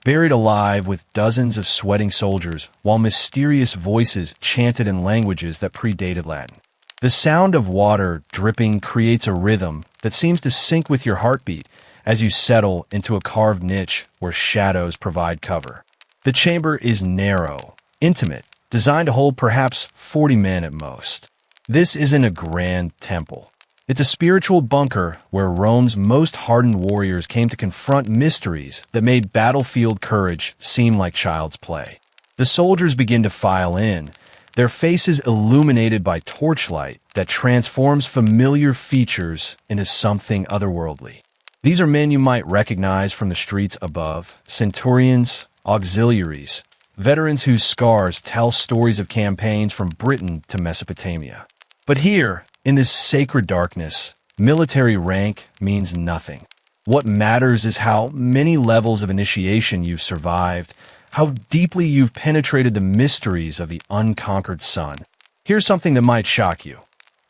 buried alive with dozens of sweating soldiers while mysterious voices chanted in languages that predated Latin. The sound of water dripping creates a rhythm that seems to sync with your heartbeat as you settle into a carved niche where shadows provide cover. The chamber is narrow, intimate, designed to hold perhaps 40 men at most. This isn't a grand temple. It's a spiritual bunker where Rome's most hardened warriors came to confront mysteries that made battlefield courage seem like child's play. The soldiers begin to file in, their faces illuminated by torchlight that transforms familiar features into something otherworldly. These are men you might recognize from the streets above, centurions, auxiliaries, veterans whose scars tell stories of campaigns from Britain to Mesopotamia. But here, in this sacred darkness, military rank means nothing. What matters is how many levels of initiation you've survived, how deeply you've penetrated the mysteries of the unconquered sun. Here's something that might shock you.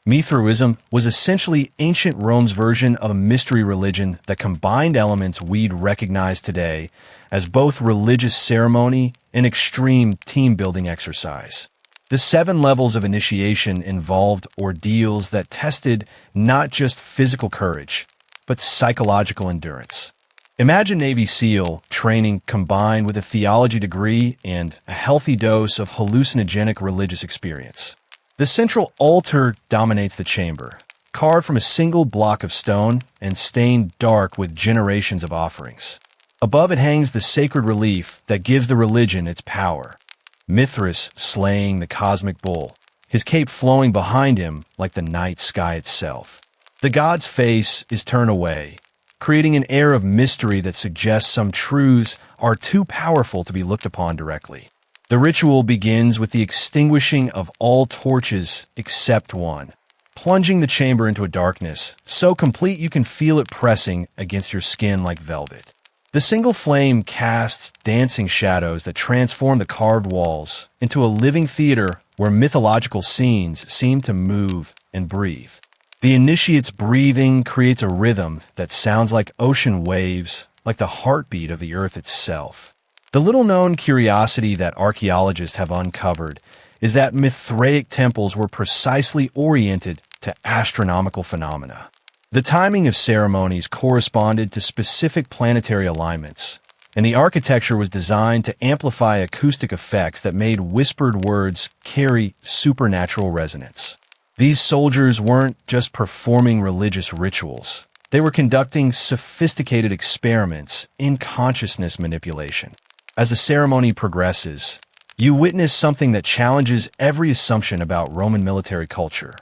Mithraism was essentially ancient Rome's version of a mystery religion that combined elements we'd recognize today as both religious ceremony and extreme team-building exercise. The 7 levels of initiation involved ordeals that tested not just physical courage, but psychological endurance. Imagine Navy SEAL training combined with a theology degree and a healthy dose of hallucinogenic religious experience. The central altar dominates the chamber, carved from a single block of stone and stained dark with generations of offerings. Above it hangs the sacred relief that gives the religion its power. Mithras slaying the cosmic bull, his cape flowing behind him like the night sky itself. The god's face is turned away, creating an air of mystery that suggests some truths are too powerful to be looked upon directly. The ritual begins with the extinguishing of all torches except one, plunging the chamber into a darkness so complete you can feel it pressing against your skin like velvet. The single flame casts dancing shadows that transform the carved walls into a living theater where mythological scenes seem to move and breathe. The initiate's breathing creates a rhythm that sounds like ocean waves, like the heartbeat of the earth itself. The little-known curiosity that archaeologists have uncovered is that Mithraic temples were precisely oriented to astronomical phenomena. The timing of ceremonies corresponded to specific planetary alignments, and the architecture was designed to amplify acoustic effects that made whispered words carry supernatural resonance. These soldiers weren't just performing religious rituals. They were conducting sophisticated experiments in consciousness manipulation. As the ceremony progresses, you witness something that challenges every assumption about Roman military culture.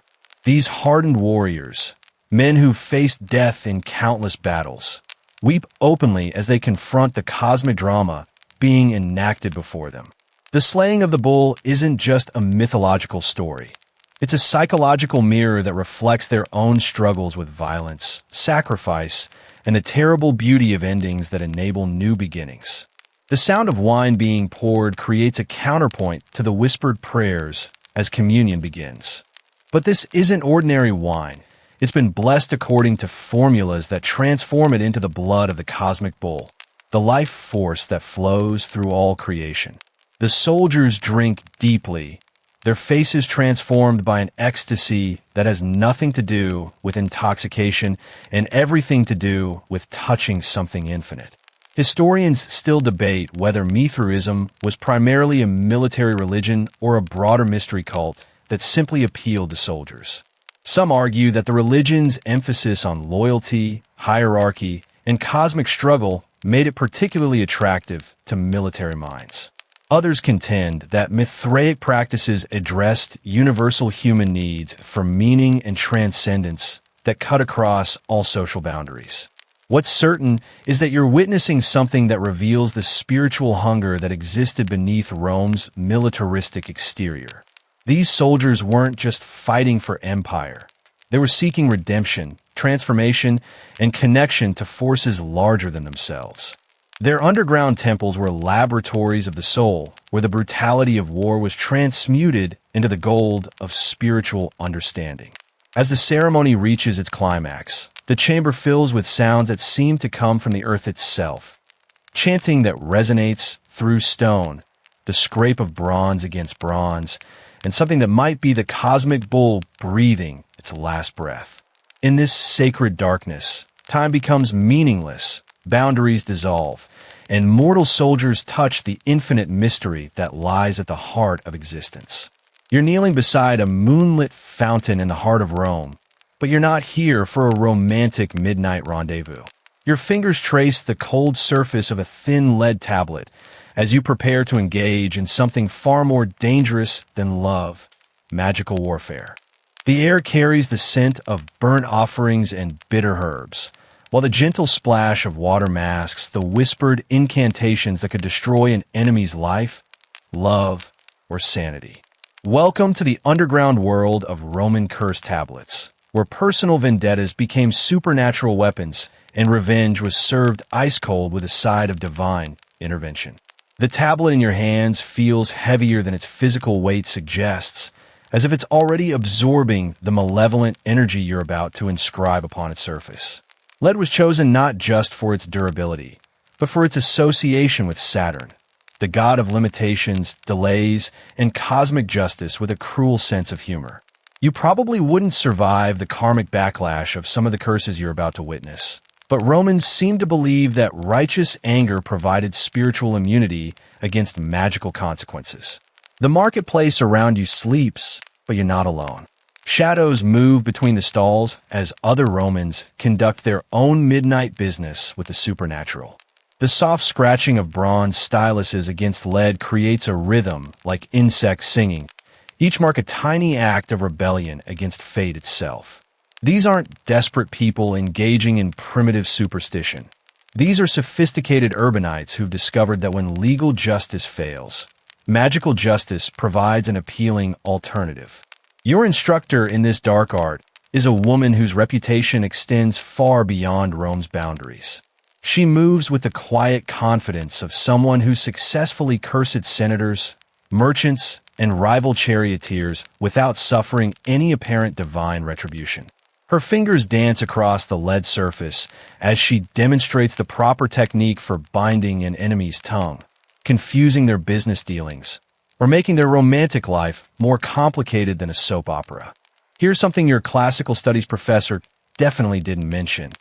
These hardened warriors, men who faced death in countless battles, weep openly as they confront the cosmic drama being enacted before them. The slaying of the bull isn't just a mythological story. It's a psychological mirror that reflects their own struggles with violence, sacrifice, and the terrible beauty of endings that enable new beginnings. The sound of wine being poured creates a counterpoint to the whispered prayers as communion begins. But this isn't ordinary wine. It's been blessed according to formulas that transform it into the blood of the cosmic bull, the life force that flows through all creation. The soldiers drink deeply, their faces transformed by an ecstasy that has nothing to do with intoxication and everything to do with touching something infinite. Historians still debate whether Mithraism was primarily a military religion or a broader mystery cult that simply appealed to soldiers. Some argue that the religion's emphasis on loyalty, hierarchy, and cosmic struggle made it particularly attractive to military minds. Others contend that Mithraic practices addressed universal human needs for meaning and transcendence that cut across all social boundaries. What's certain is that you're witnessing something that reveals the spiritual hunger that existed beneath Rome's militaristic exterior. These soldiers weren't just fighting for empire. They were seeking redemption, transformation, and connection to forces larger than themselves. Their underground temples were laboratories of the soul, where the brutality of war was transmuted into the gold of spiritual understanding. As the ceremony reaches its climax, the chamber fills with sounds that seem to come from the earth itself. Chanting that resonates through stone, the scrape of bronze against bronze, and something that might be the cosmic bull breathing its last breath. In this sacred darkness, time becomes meaningless, boundaries dissolve, and mortal soldiers touch the infinite mystery that lies at the heart of existence. You're kneeling beside a moonlit fountain in the heart of Rome, but you're not here for a romantic midnight rendezvous. Your fingers trace the cold surface of a thin lead tablet as you prepare to engage in something far more dangerous than love, magical warfare. The air carries the scent of burnt offerings and bitter herbs, while the gentle splash of water masks the whispered incantations that could destroy an enemy's life, love, or sanity. Welcome to the underground world of Roman curse tablets, where personal vendettas became supernatural weapons and revenge was served ice cold with a side of divine intervention. The tablet in your hands feels heavier than its physical weight suggests, as if it's already absorbing the malevolent energy you're about to inscribe upon its surface. Lead was chosen not just for its durability, but for its association with Saturn, the god of limitations, delays, and cosmic justice with a cruel sense of humor. You probably wouldn't survive the karmic backlash of some of the curses you're about to witness. But Romans seem to believe that righteous anger provided spiritual immunity against magical consequences. The marketplace around you sleeps, but you're not alone. Shadows move between the stalls as other Romans conduct their own midnight business with the supernatural. The soft scratching of bronze styluses against lead creates a rhythm like insects singing. Each mark a tiny act of rebellion against fate itself. These aren't desperate people engaging in primitive superstition. These are sophisticated urbanites who've discovered that when legal justice fails, magical justice provides an appealing alternative. Your instructor in this dark art is a woman whose reputation extends far beyond Rome's boundaries. She moves with the quiet confidence of someone who successfully cursed senators, merchants, and rival charioteers without suffering any apparent divine retribution. Her fingers dance across the lead surface as she demonstrates the proper technique for binding an enemy's tongue, confusing their business dealings, or making their romantic life more complicated than a soap opera. Here's something your classical studies professor definitely didn't mention.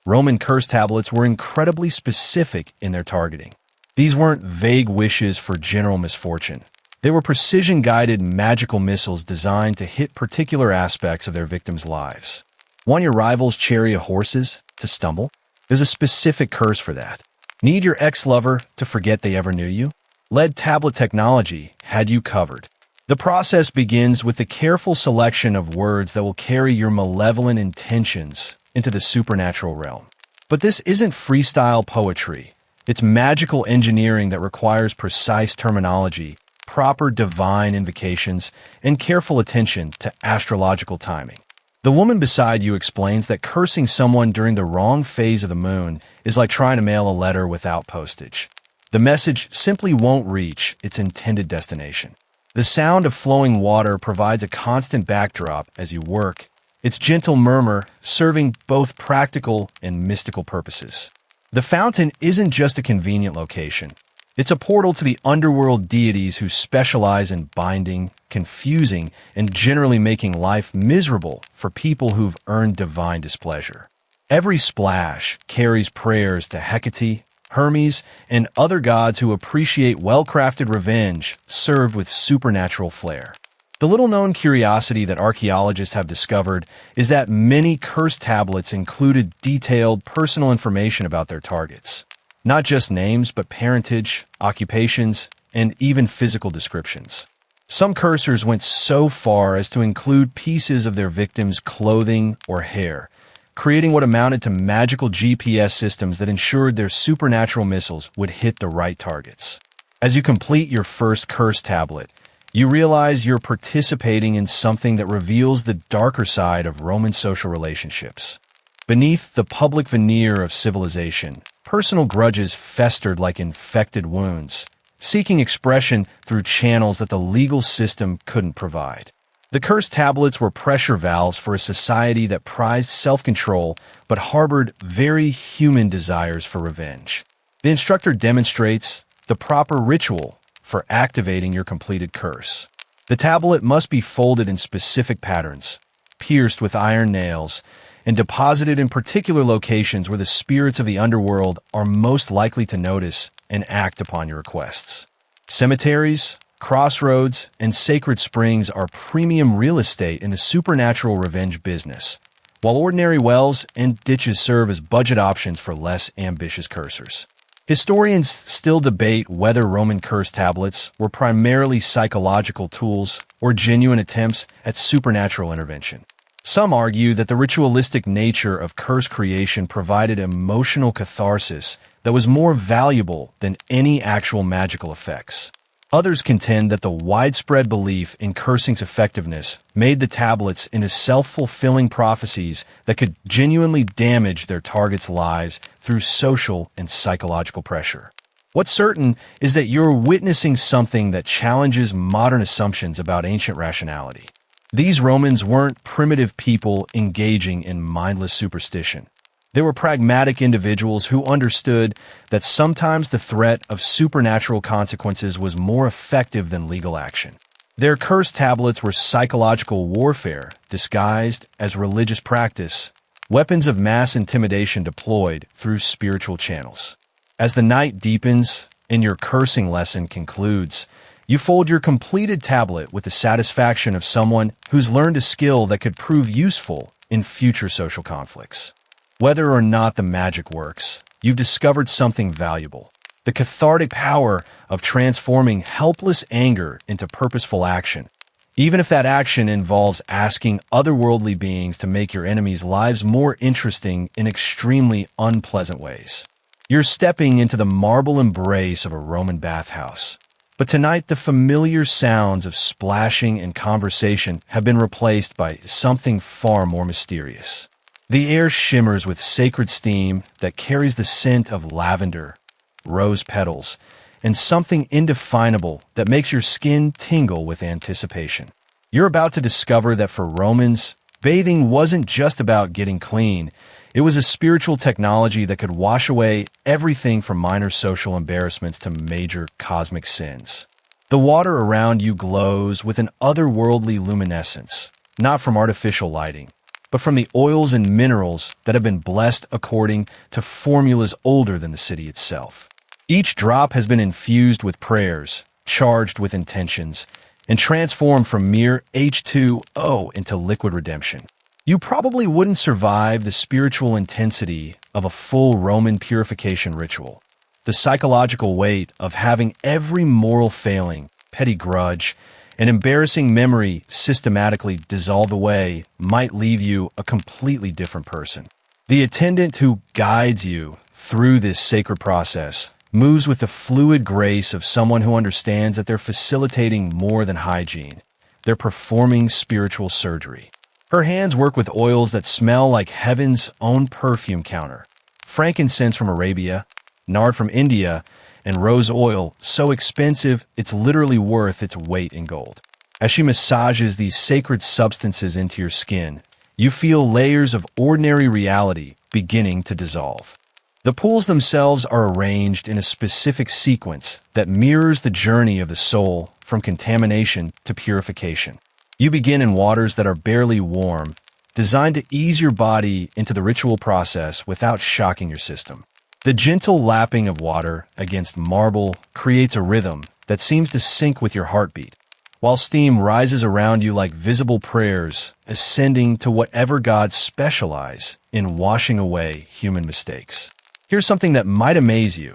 Roman curse tablets were incredibly specific in their targeting. These weren't vague wishes for general misfortune. They were precision-guided magical missiles designed to hit particular aspects of their victims' lives. Want your rival's chariot horses to stumble? There's a specific curse for that. Need your ex-lover to forget they ever knew you? Lead tablet technology had you covered. The process begins with the careful selection of words that will carry your malevolent intentions into the supernatural realm. But this isn't freestyle poetry. It's magical engineering that requires precise terminology, proper divine invocations, and careful attention to astrological timing. The woman beside you explains that cursing someone during the wrong phase of the moon is like trying to mail a letter without postage. The message simply won't reach its intended destination. The sound of flowing water provides a constant backdrop as you work, its gentle murmur serving both practical and mystical purposes. The fountain isn't just a convenient location. It's a portal to the underworld deities who specialize in binding, confusing, and generally making life miserable for people who've earned divine displeasure. Every splash carries prayers to Hecate, Hermes, and other gods who appreciate well-crafted revenge served with supernatural flair. The little-known curiosity that archaeologists have discovered is that many curse tablets included detailed personal information about their targets. Not just names, but parentage, occupations, and even physical descriptions. Some cursors went so far as to include pieces of their victims' clothing or hair, creating what amounted to magical GPS systems that ensured their supernatural missiles would hit the right targets. As you complete your first curse tablet, you realize you're participating in something that reveals the darker side of Roman social relationships. Beneath the public veneer of civilization, personal grudges festered like infected wounds, seeking expression through channels that the legal system couldn't provide. The curse tablets were pressure valves for a society that prized self-control but harbored very human desires for revenge. The instructor demonstrates the proper ritual for activating your completed curse. The tablet must be folded in specific patterns, pierced with iron nails, and deposited in particular locations where the spirits of the underworld are most likely to notice and act upon your requests. Cemeteries, crossroads, and sacred springs are premium real estate in the supernatural revenge business, while ordinary wells and ditches serve as budget options for less ambitious cursors. Historians still debate whether Roman curse tablets were primarily psychological tools or genuine attempts at supernatural intervention. Some argue that the ritualistic nature of curse creation provided emotional catharsis that was more valuable than any actual magical effects. Others contend that the widespread belief in cursing's effectiveness made the tablets into self-fulfilling prophecies that could genuinely damage their targets' lives through social and psychological pressure. What's certain is that you're witnessing something that challenges modern assumptions about ancient rationality. These Romans weren't primitive people engaging in mindless superstition. They were pragmatic individuals who understood that sometimes the threat of supernatural consequences was more effective than legal action. Their curse tablets were psychological warfare disguised as religious practice, weapons of mass intimidation deployed through spiritual channels. As the night deepens and your cursing lesson concludes, you fold your completed tablet with the satisfaction of someone who's learned a skill that could prove useful in future social conflicts. Whether or not the magic works, you've discovered something valuable. The cathartic power of transforming helpless anger into purposeful action, even if that action involves asking otherworldly beings to make your enemies' lives more interesting in extremely unpleasant ways. You're stepping into the marble embrace of a Roman bathhouse. But tonight, the familiar sounds of splashing and conversation have been replaced by something far more mysterious. The air shimmers with sacred steam that carries the scent of lavender, rose petals, and something indefinable that makes your skin tingle with anticipation. You're about to discover that for Romans, bathing wasn't just about getting clean. It was a spiritual technology that could wash away everything from minor social embarrassments to major cosmic sins. The water around you glows with an otherworldly luminescence, not from artificial lighting, but from the oils and minerals that have been blessed according to formulas older than the city itself. Each drop has been infused with prayers, charged with intentions, and transformed from mere H2O into liquid redemption. You probably wouldn't survive the spiritual intensity of a full Roman purification ritual. The psychological weight of having every moral failing, petty grudge, and embarrassing memory systematically dissolved away might leave you a completely different person. The attendant who guides you through this sacred process moves with the fluid grace of someone who understands that they're facilitating more than hygiene. They're performing spiritual surgery. Her hands work with oils that smell like heaven's own perfume counter. Frankincense from Arabia, nard from India, and rose oil, so expensive it's literally worth its weight in gold. As she massages these sacred substances into your skin, you feel layers of ordinary reality beginning to dissolve. The pools themselves are arranged in a specific sequence that mirrors the journey of the soul from contamination to purification. You begin in waters that are barely warm, designed to ease your body into the ritual process without shocking your system. The gentle lapping of water against marble creates a rhythm that seems to sync with your heartbeat, while steam rises around you like visible prayers, ascending to whatever gods specialize in washing away human mistakes. Here's something that might amaze you.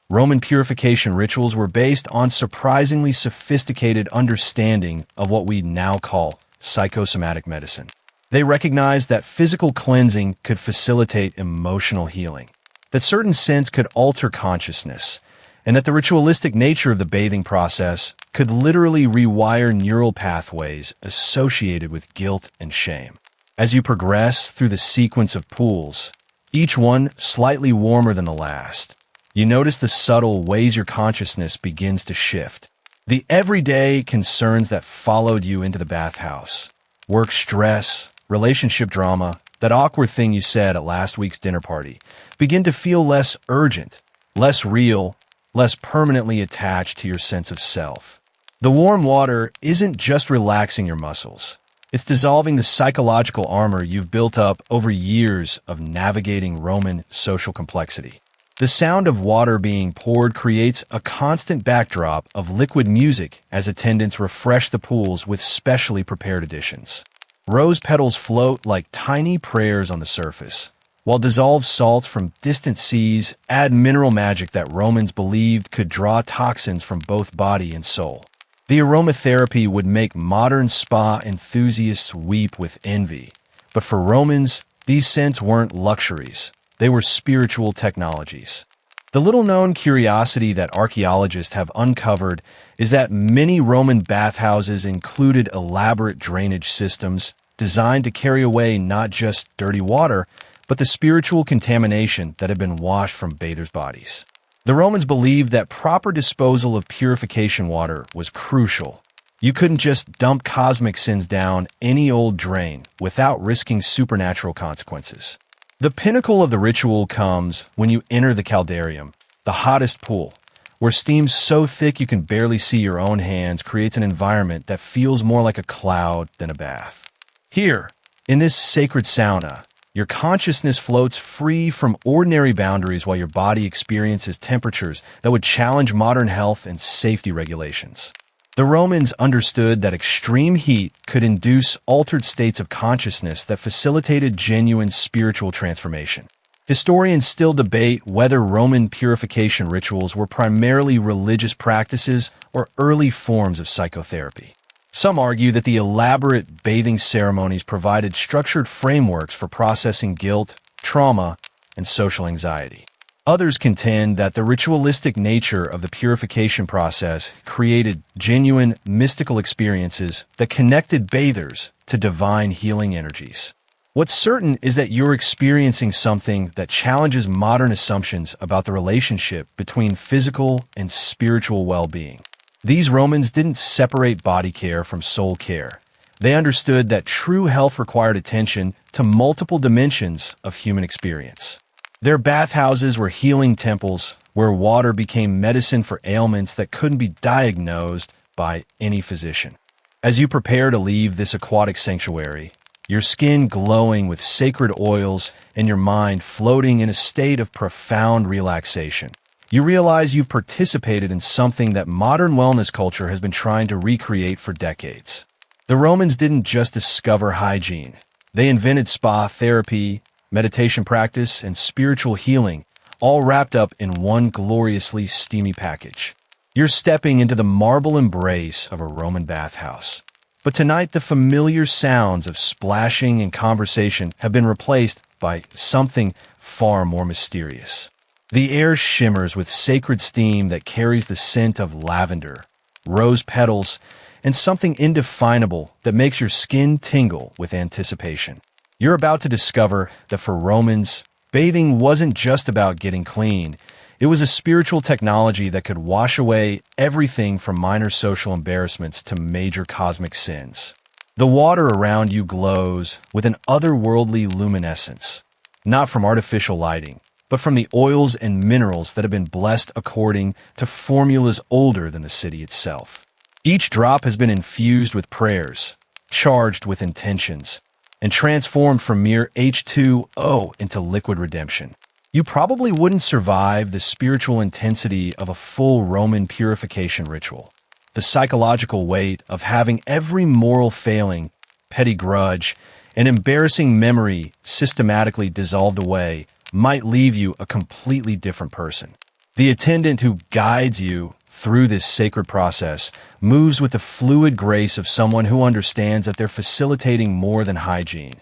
Roman purification rituals were based on surprisingly sophisticated understanding of what we now call psychosomatic medicine. They recognized that physical cleansing could facilitate emotional healing, that certain scents could alter consciousness, and that the ritualistic nature of the bathing process could literally rewire neural pathways associated with guilt and shame. As you progress through the sequence of pools, each one slightly warmer than the last, you notice the subtle ways your consciousness begins to shift. The everyday concerns that followed you into the bathhouse, work stress, relationship drama, that awkward thing you said at last week's dinner party, begin to feel less urgent, less real, less permanently attached to your sense of self. The warm water isn't just relaxing your muscles. It's dissolving the psychological armor you've built up over years of navigating Roman social complexity. The sound of water being poured creates a constant backdrop of liquid music as attendants refresh the pools with specially prepared additions. Rose petals float like tiny prayers on the surface, while dissolved salts from distant seas add mineral magic that Romans believed could draw toxins from both body and soul. The aromatherapy would make modern spa enthusiasts weep with envy, but for Romans, these scents weren't luxuries. They were spiritual technologies. The little-known curiosity that archaeologists have uncovered is that many Roman bathhouses included elaborate drainage systems designed to carry away not just dirty water, but the spiritual contamination that had been washed from bathers' bodies. The Romans believed that proper disposal of purification water was crucial. You couldn't just dump cosmic sins down any old drain without risking supernatural consequences. The pinnacle of the ritual comes when you enter the caldarium, the hottest pool, where steam so thick you can barely see your own hands creates an environment that feels more like a cloud than a bath. Here, in this sacred sauna, your consciousness floats free from ordinary boundaries while your body experiences temperatures that would challenge modern health and safety regulations. The Romans understood that extreme heat could induce altered states of consciousness that facilitated genuine spiritual transformation. Historians still debate whether Roman purification rituals were primarily religious practices or early forms of psychotherapy. Some argue that the elaborate bathing ceremonies provided structured frameworks for processing guilt, trauma, and social anxiety. Others contend that the ritualistic nature of the purification process created genuine mystical experiences that connected bathers to divine healing energies. What's certain is that you're experiencing something that challenges modern assumptions about the relationship between physical and spiritual well-being. These Romans didn't separate body care from soul care. They understood that true health required attention to multiple dimensions of human experience. Their bathhouses were healing temples, where water became medicine for ailments that couldn't be diagnosed by any physician. As you prepare to leave this aquatic sanctuary, your skin glowing with sacred oils and your mind floating in a state of profound relaxation, you realize you've participated in something that modern wellness culture has been trying to recreate for decades. The Romans didn't just discover hygiene. They invented spa therapy, meditation practice, and spiritual healing, all wrapped up in one gloriously steamy package. You're stepping into the marble embrace of a Roman bathhouse. But tonight, the familiar sounds of splashing and conversation have been replaced by something far more mysterious. The air shimmers with sacred steam that carries the scent of lavender, rose petals, and something indefinable that makes your skin tingle with anticipation. You're about to discover that for Romans, bathing wasn't just about getting clean. It was a spiritual technology that could wash away everything from minor social embarrassments to major cosmic sins. The water around you glows with an otherworldly luminescence, not from artificial lighting, but from the oils and minerals that have been blessed according to formulas older than the city itself. Each drop has been infused with prayers, charged with intentions, and transformed from mere H2O into liquid redemption. You probably wouldn't survive the spiritual intensity of a full Roman purification ritual. The psychological weight of having every moral failing, petty grudge, and embarrassing memory systematically dissolved away might leave you a completely different person. The attendant who guides you through this sacred process moves with the fluid grace of someone who understands that they're facilitating more than hygiene.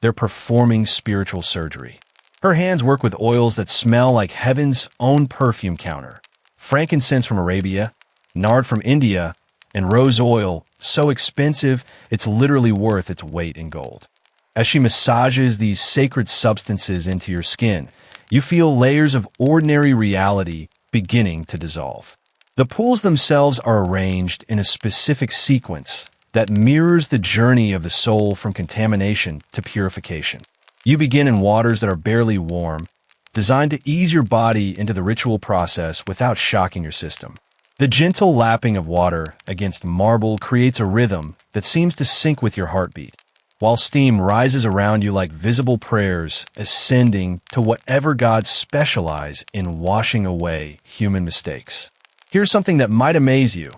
They're performing spiritual surgery. Her hands work with oils that smell like heaven's own perfume counter. Frankincense from Arabia, nard from India, and rose oil, so expensive it's literally worth its weight in gold. As she massages these sacred substances into your skin, you feel layers of ordinary reality beginning to dissolve. The pools themselves are arranged in a specific sequence that mirrors the journey of the soul from contamination to purification. You begin in waters that are barely warm, designed to ease your body into the ritual process without shocking your system. The gentle lapping of water against marble creates a rhythm that seems to sync with your heartbeat, while steam rises around you like visible prayers ascending to whatever gods specialize in washing away human mistakes. Here's something that might amaze you.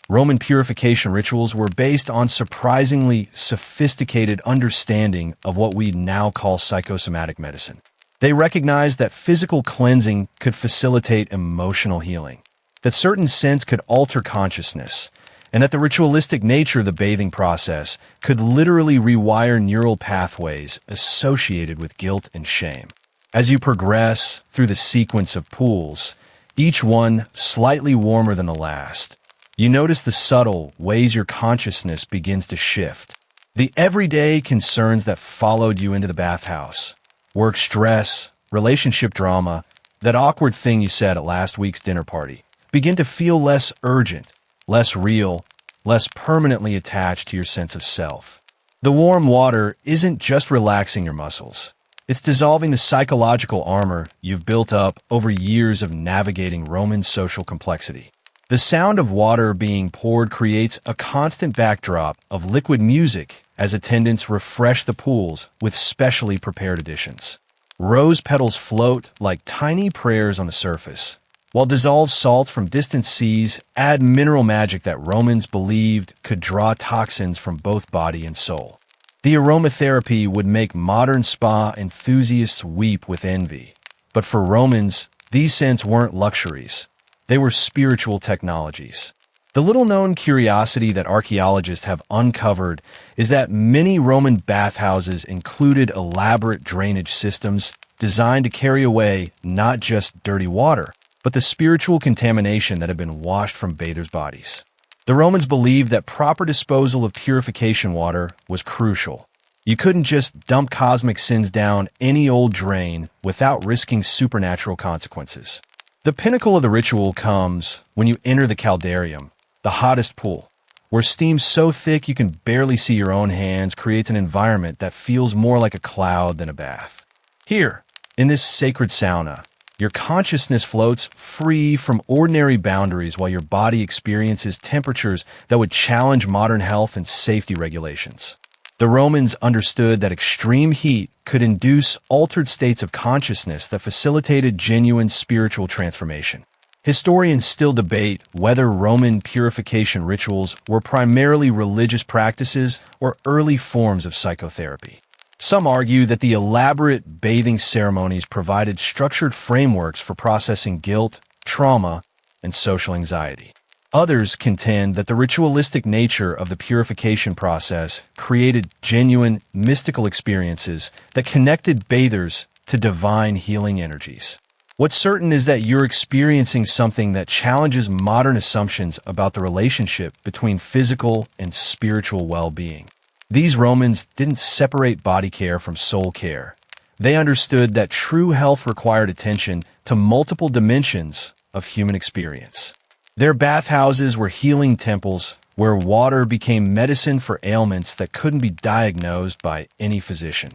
Roman purification rituals were based on surprisingly sophisticated understanding of what we now call psychosomatic medicine. They recognized that physical cleansing could facilitate emotional healing, that certain scents could alter consciousness, and that the ritualistic nature of the bathing process could literally rewire neural pathways associated with guilt and shame. As you progress through the sequence of pools, each one slightly warmer than the last, you notice the subtle ways your consciousness begins to shift. The everyday concerns that followed you into the bathhouse, work stress, relationship drama, that awkward thing you said at last week's dinner party, begin to feel less urgent, less real, less permanently attached to your sense of self. The warm water isn't just relaxing your muscles. It's dissolving the psychological armor you've built up over years of navigating Roman social complexity. The sound of water being poured creates a constant backdrop of liquid music as attendants refresh the pools with specially prepared additions. Rose petals float like tiny prayers on the surface, while dissolved salts from distant seas add mineral magic that Romans believed could draw toxins from both body and soul. The aromatherapy would make modern spa enthusiasts weep with envy. But for Romans, these scents weren't luxuries. They were spiritual technologies. The little-known curiosity that archaeologists have uncovered is that many Roman bathhouses included elaborate drainage systems designed to carry away not just dirty water, but the spiritual contamination that had been washed from bathers' bodies. The Romans believed that proper disposal of purification water was crucial. You couldn't just dump cosmic sins down any old drain without risking supernatural consequences. The pinnacle of the ritual comes when you enter the caldarium, the hottest pool, where steam so thick you can barely see your own hands creates an environment that feels more like a cloud than a bath. Here, in this sacred sauna, Your consciousness floats free from ordinary boundaries while your body experiences temperatures that would challenge modern health and safety regulations. The Romans understood that extreme heat could induce altered states of consciousness that facilitated genuine spiritual transformation. Historians still debate whether Roman purification rituals were primarily religious practices or early forms of psychotherapy. Some argue that the elaborate bathing ceremonies provided structured frameworks for processing guilt, trauma, and social anxiety. Others contend that the ritualistic nature of the purification process created genuine, mystical experiences that connected bathers to divine healing energies. What's certain is that you're experiencing something that challenges modern assumptions about the relationship between physical and spiritual well-being. These Romans didn't separate body care from soul care. They understood that true health required attention to multiple dimensions of human experience. Their bathhouses were healing temples where water became medicine for ailments that couldn't be diagnosed by any physician.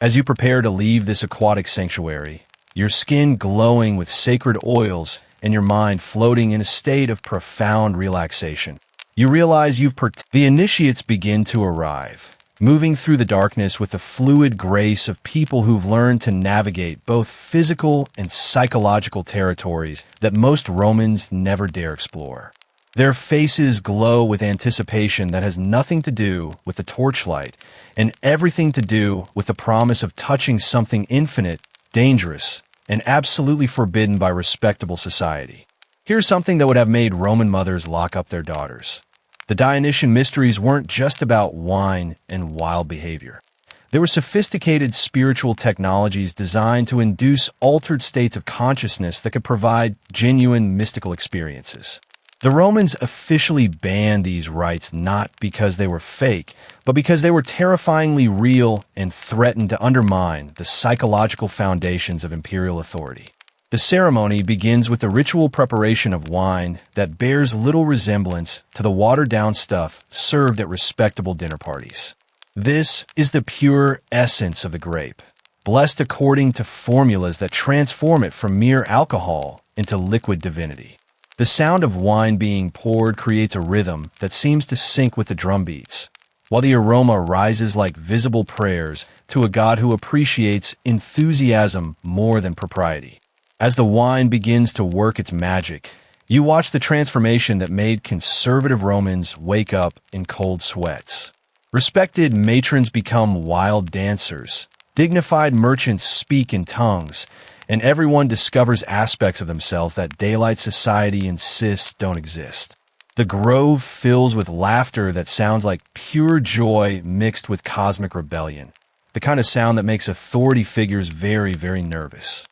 As you prepare to leave this aquatic sanctuary, your skin glowing with sacred oils and your mind floating in a state of profound relaxation, you realize the initiates begin to arrive, moving through the darkness with the fluid grace of people who've learned to navigate both physical and psychological territories that most Romans never dare explore. Their faces glow with anticipation that has nothing to do with the torchlight and everything to do with the promise of touching something infinite, dangerous, and absolutely forbidden by respectable society. Here's something that would have made Roman mothers lock up their daughters. The Dionysian mysteries weren't just about wine and wild behavior. They were sophisticated spiritual technologies designed to induce altered states of consciousness that could provide genuine mystical experiences. The Romans officially banned these rites not because they were fake, but because they were terrifyingly real and threatened to undermine the psychological foundations of imperial authority. The ceremony begins with the ritual preparation of wine that bears little resemblance to the watered-down stuff served at respectable dinner parties. This is the pure essence of the grape, blessed according to formulas that transform it from mere alcohol into liquid divinity. The sound of wine being poured creates a rhythm that seems to sync with the drum beats, while the aroma rises like visible prayers to a god who appreciates enthusiasm more than propriety. As the wine begins to work its magic, you watch the transformation that made conservative Romans wake up in cold sweats. Respected matrons become wild dancers, dignified merchants speak in tongues, and everyone discovers aspects of themselves that daylight society insists don't exist. The grove fills with laughter that sounds like pure joy mixed with cosmic rebellion, the kind of sound that makes authority figures very, very nervous.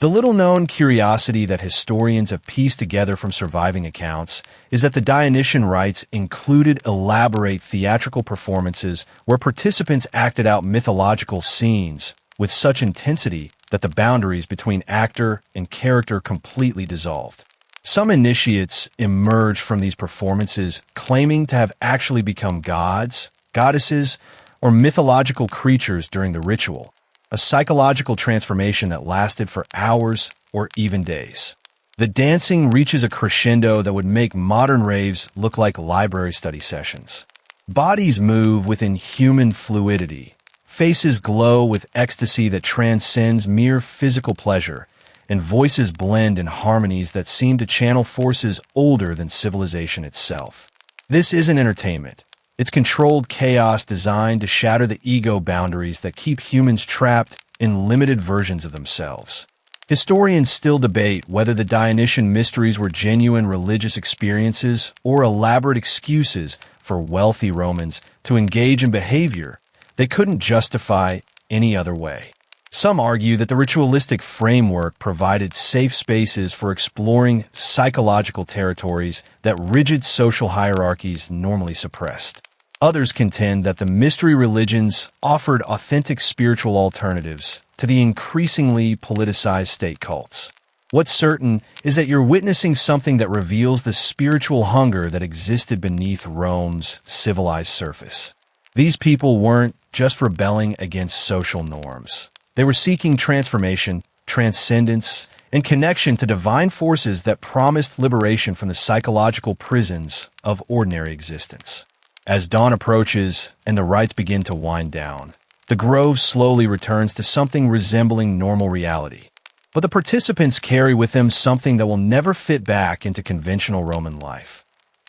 The little-known curiosity that historians have pieced together from surviving accounts is that the Dionysian rites included elaborate theatrical performances where participants acted out mythological scenes with such intensity that the boundaries between actor and character completely dissolved. Some initiates emerged from these performances claiming to have actually become gods, goddesses, or mythological creatures during the ritual, a psychological transformation that lasted for hours or even days. The dancing reaches a crescendo that would make modern raves look like library study sessions. Bodies move with inhuman fluidity. Faces glow with ecstasy that transcends mere physical pleasure, and voices blend in harmonies that seem to channel forces older than civilization itself. This isn't entertainment. It's controlled chaos designed to shatter the ego boundaries that keep humans trapped in limited versions of themselves. Historians still debate whether the Dionysian mysteries were genuine religious experiences or elaborate excuses for wealthy Romans to engage in behavior they couldn't justify any other way. Some argue that the ritualistic framework provided safe spaces for exploring psychological territories that rigid social hierarchies normally suppressed. Others contend that the mystery religions offered authentic spiritual alternatives to the increasingly politicized state cults. What's certain is that you're witnessing something that reveals the spiritual hunger that existed beneath Rome's civilized surface. These people weren't just rebelling against social norms. They were seeking transformation, transcendence, and connection to divine forces that promised liberation from the psychological prisons of ordinary existence. As dawn approaches and the rites begin to wind down, the grove slowly returns to something resembling normal reality. But the participants carry with them something that will never fit back into conventional Roman life.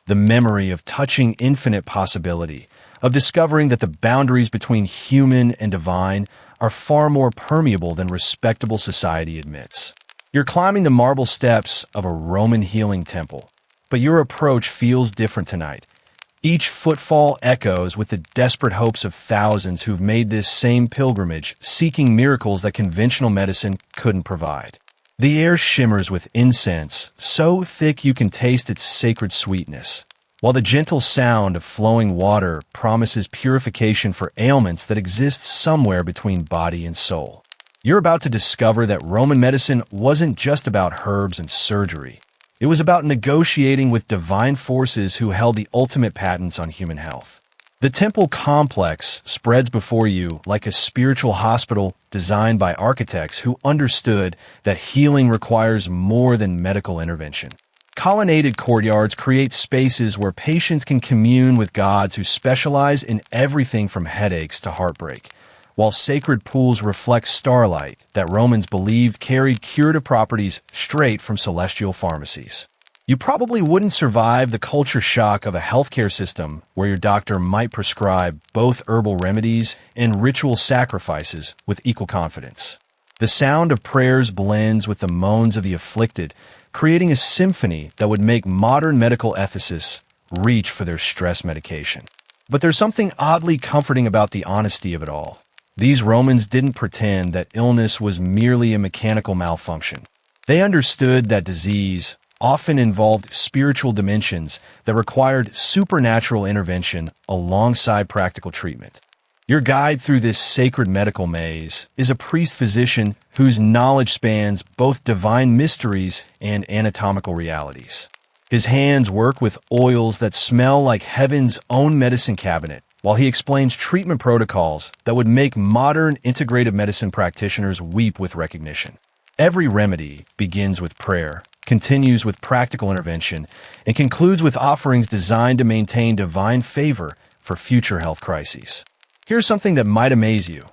The memory of touching infinite possibility, of discovering that the boundaries between human and divine are far more permeable than respectable society admits. You're climbing the marble steps of a Roman healing temple, but your approach feels different tonight. Each footfall echoes with the desperate hopes of thousands who've made this same pilgrimage, seeking miracles that conventional medicine couldn't provide. The air shimmers with incense, so thick you can taste its sacred sweetness, while the gentle sound of flowing water promises purification for ailments that exist somewhere between body and soul. You're about to discover that Roman medicine wasn't just about herbs and surgery. It was about negotiating with divine forces who held the ultimate patents on human health. The temple complex spreads before you like a spiritual hospital designed by architects who understood that healing requires more than medical intervention. Colonnaded courtyards create spaces where patients can commune with gods who specialize in everything from headaches to heartbreak, while sacred pools reflect starlight that Romans believed carried curative properties straight from celestial pharmacies. You probably wouldn't survive the culture shock of a healthcare system where your doctor might prescribe both herbal remedies and ritual sacrifices with equal confidence. The sound of prayers blends with the moans of the afflicted, creating a symphony that would make modern medical ethicists reach for their stress medication. But there's something oddly comforting about the honesty of it all. These Romans didn't pretend that illness was merely a mechanical malfunction. They understood that disease often involved spiritual dimensions that required supernatural intervention alongside practical treatment. Your guide through this sacred medical maze is a priest-physician whose knowledge spans both divine mysteries and anatomical realities. His hands work with oils that smell like heaven's own medicine cabinet, while he explains treatment protocols that would make modern integrative medicine practitioners weep with recognition. Every remedy begins with prayer, continues with practical intervention, and concludes with offerings designed to maintain divine favor for future health crises. Here's something that might amaze you.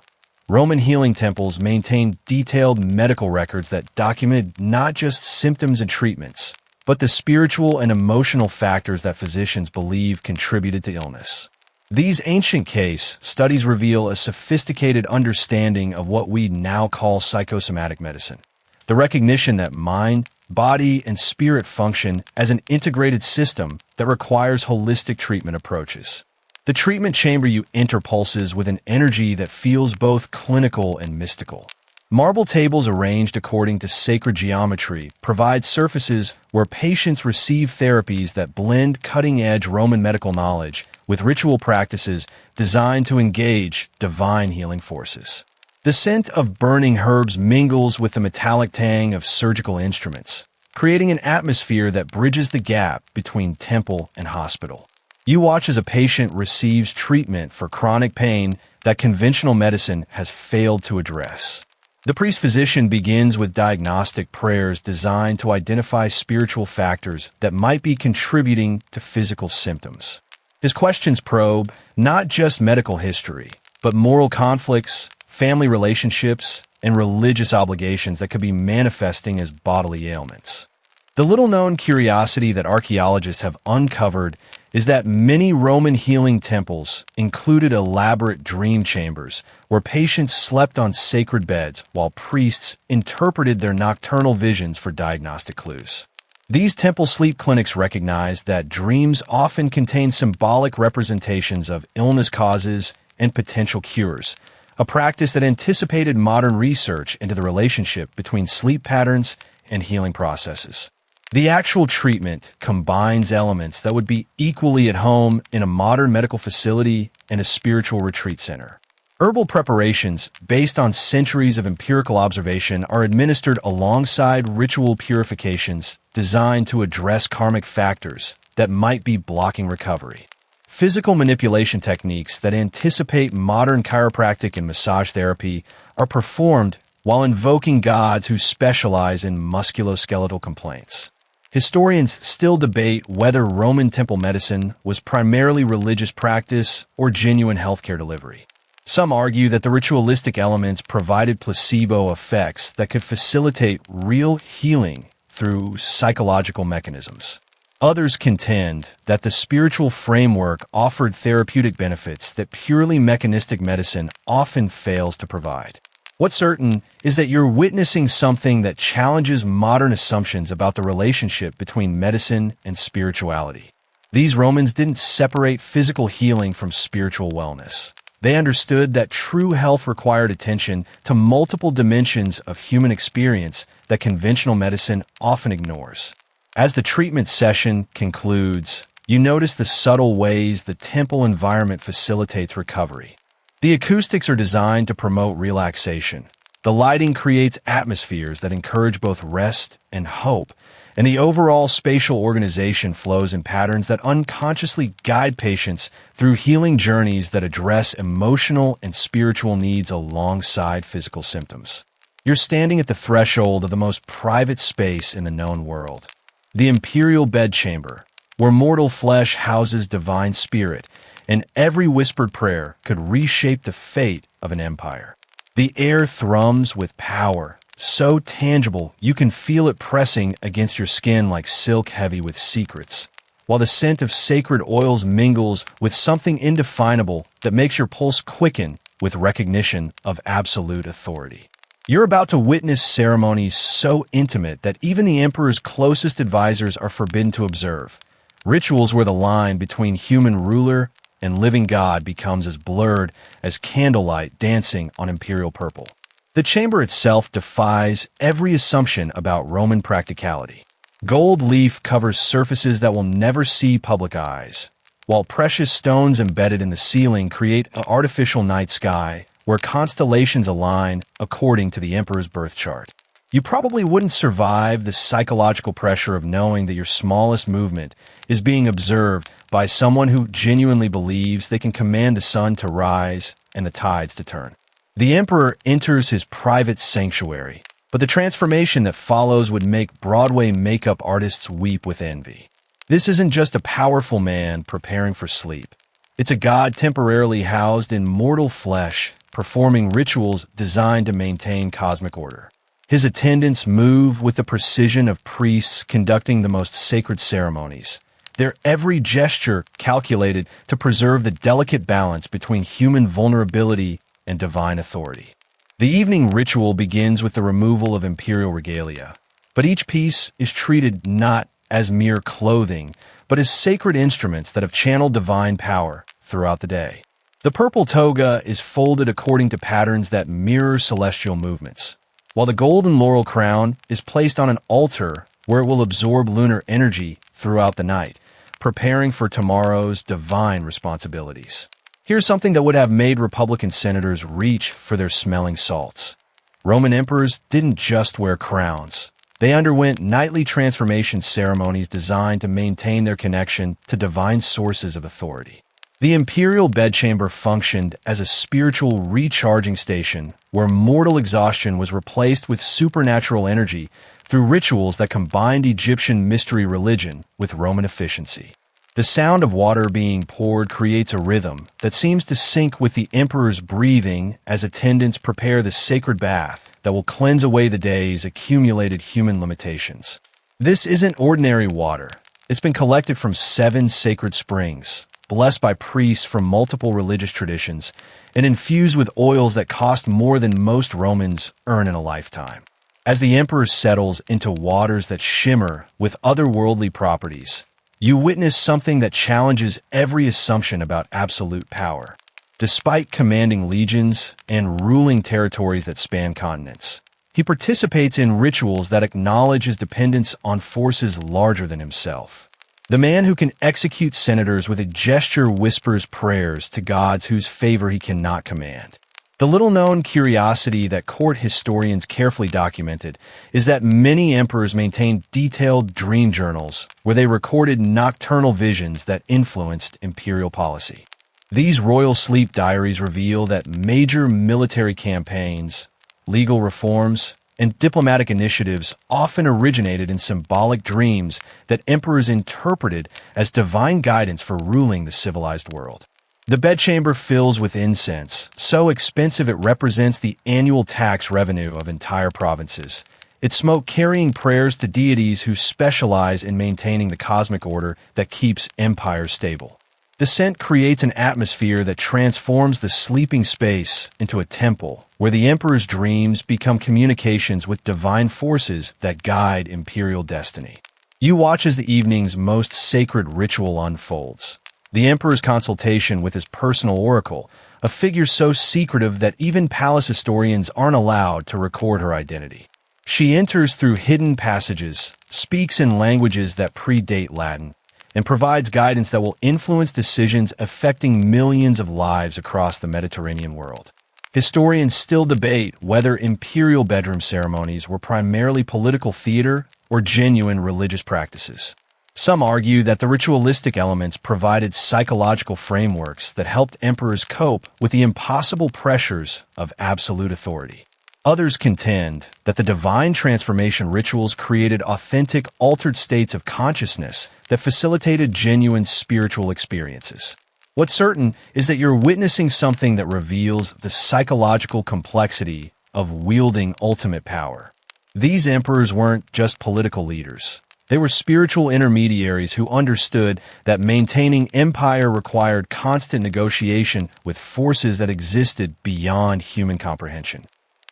Roman healing temples maintained detailed medical records that documented not just symptoms and treatments, but the spiritual and emotional factors that physicians believe contributed to illness. These ancient case studies reveal a sophisticated understanding of what we now call psychosomatic medicine. The recognition that mind, body, and spirit function as an integrated system that requires holistic treatment approaches. The treatment chamber you enter pulses with an energy that feels both clinical and mystical. Marble tables arranged according to sacred geometry provide surfaces where patients receive therapies that blend cutting-edge Roman medical knowledge with ritual practices designed to engage divine healing forces. The scent of burning herbs mingles with the metallic tang of surgical instruments, creating an atmosphere that bridges the gap between temple and hospital. You watch as a patient receives treatment for chronic pain that conventional medicine has failed to address. The priest-physician begins with diagnostic prayers designed to identify spiritual factors that might be contributing to physical symptoms. His questions probe not just medical history, but moral conflicts, family relationships, and religious obligations that could be manifesting as bodily ailments. The little-known curiosity that archaeologists have uncovered is that many Roman healing temples included elaborate dream chambers where patients slept on sacred beds while priests interpreted their nocturnal visions for diagnostic clues. These temple sleep clinics recognize that dreams often contain symbolic representations of illness causes and potential cures, a practice that anticipated modern research into the relationship between sleep patterns and healing processes. The actual treatment combines elements that would be equally at home in a modern medical facility and a spiritual retreat center. Herbal preparations, based on centuries of empirical observation, are administered alongside ritual purifications designed to address karmic factors that might be blocking recovery. Physical manipulation techniques that anticipate modern chiropractic and massage therapy are performed while invoking gods who specialize in musculoskeletal complaints. Historians still debate whether Roman temple medicine was primarily religious practice or genuine healthcare delivery. Some argue that the ritualistic elements provided placebo effects that could facilitate real healing through psychological mechanisms. Others contend that the spiritual framework offered therapeutic benefits that purely mechanistic medicine often fails to provide. What's certain is that you're witnessing something that challenges modern assumptions about the relationship between medicine and spirituality. These Romans didn't separate physical healing from spiritual wellness. They understood that true health required attention to multiple dimensions of human experience that conventional medicine often ignores. As the treatment session concludes, you notice the subtle ways the temple environment facilitates recovery. The acoustics are designed to promote relaxation. The lighting creates atmospheres that encourage both rest and hope, and the overall spatial organization flows in patterns that unconsciously guide patients through healing journeys that address emotional and spiritual needs alongside physical symptoms. You're standing at the threshold of the most private space in the known world, the imperial bedchamber, where mortal flesh houses divine spirit, and every whispered prayer could reshape the fate of an empire. The air thrums with power, so tangible you can feel it pressing against your skin like silk heavy with secrets, while the scent of sacred oils mingles with something indefinable that makes your pulse quicken with recognition of absolute authority. You're about to witness ceremonies so intimate that even the emperor's closest advisors are forbidden to observe. Rituals where the line between human ruler and living God becomes as blurred as candlelight dancing on imperial purple. The chamber itself defies every assumption about Roman practicality. Gold leaf covers surfaces that will never see public eyes, while precious stones embedded in the ceiling create an artificial night sky where constellations align according to the emperor's birth chart. You probably wouldn't survive the psychological pressure of knowing that your smallest movement is being observed by someone who genuinely believes they can command the sun to rise and the tides to turn. The emperor enters his private sanctuary, but the transformation that follows would make Broadway makeup artists weep with envy. This isn't just a powerful man preparing for sleep. It's a god temporarily housed in mortal flesh, performing rituals designed to maintain cosmic order. His attendants move with the precision of priests conducting the most sacred ceremonies, their every gesture calculated to preserve the delicate balance between human vulnerability and divine authority. The evening ritual begins with the removal of imperial regalia, but each piece is treated not as mere clothing, but as sacred instruments that have channeled divine power throughout the day. The purple toga is folded according to patterns that mirror celestial movements, while the golden laurel crown is placed on an altar where it will absorb lunar energy throughout the night, preparing for tomorrow's divine responsibilities. Here's something that would have made Republican senators reach for their smelling salts. Roman emperors didn't just wear crowns. They underwent nightly transformation ceremonies designed to maintain their connection to divine sources of authority. The imperial bedchamber functioned as a spiritual recharging station where mortal exhaustion was replaced with supernatural energy through rituals that combined Egyptian mystery religion with Roman efficiency. The sound of water being poured creates a rhythm that seems to sync with the emperor's breathing as attendants prepare the sacred bath that will cleanse away the day's accumulated human limitations. This isn't ordinary water. It's been collected from 7 sacred springs, blessed by priests from multiple religious traditions, and infused with oils that cost more than most Romans earn in a lifetime. As the emperor settles into waters that shimmer with otherworldly properties, you witness something that challenges every assumption about absolute power. Despite commanding legions and ruling territories that span continents, he participates in rituals that acknowledge his dependence on forces larger than himself. The man who can execute senators with a gesture whispers prayers to gods whose favor he cannot command. The little-known curiosity that court historians carefully documented is that many emperors maintained detailed dream journals where they recorded nocturnal visions that influenced imperial policy. These royal sleep diaries reveal that major military campaigns, legal reforms, and diplomatic initiatives often originated in symbolic dreams that emperors interpreted as divine guidance for ruling the civilized world. The bedchamber fills with incense, so expensive it represents the annual tax revenue of entire provinces. Its smoke carrying prayers to deities who specialize in maintaining the cosmic order that keeps empires stable. The scent creates an atmosphere that transforms the sleeping space into a temple, where the emperor's dreams become communications with divine forces that guide imperial destiny. You watch as the evening's most sacred ritual unfolds. The emperor's consultation with his personal oracle, a figure so secretive that even palace historians aren't allowed to record her identity. She enters through hidden passages, speaks in languages that predate Latin, and provides guidance that will influence decisions affecting millions of lives across the Mediterranean world. Historians still debate whether imperial bedroom ceremonies were primarily political theater or genuine religious practices. Some argue that the ritualistic elements provided psychological frameworks that helped emperors cope with the impossible pressures of absolute authority. Others contend that the divine transformation rituals created authentic, altered states of consciousness that facilitated genuine spiritual experiences. What's certain is that you're witnessing something that reveals the psychological complexity of wielding ultimate power. These emperors weren't just political leaders. They were spiritual intermediaries who understood that maintaining empire required constant negotiation with forces that existed beyond human comprehension.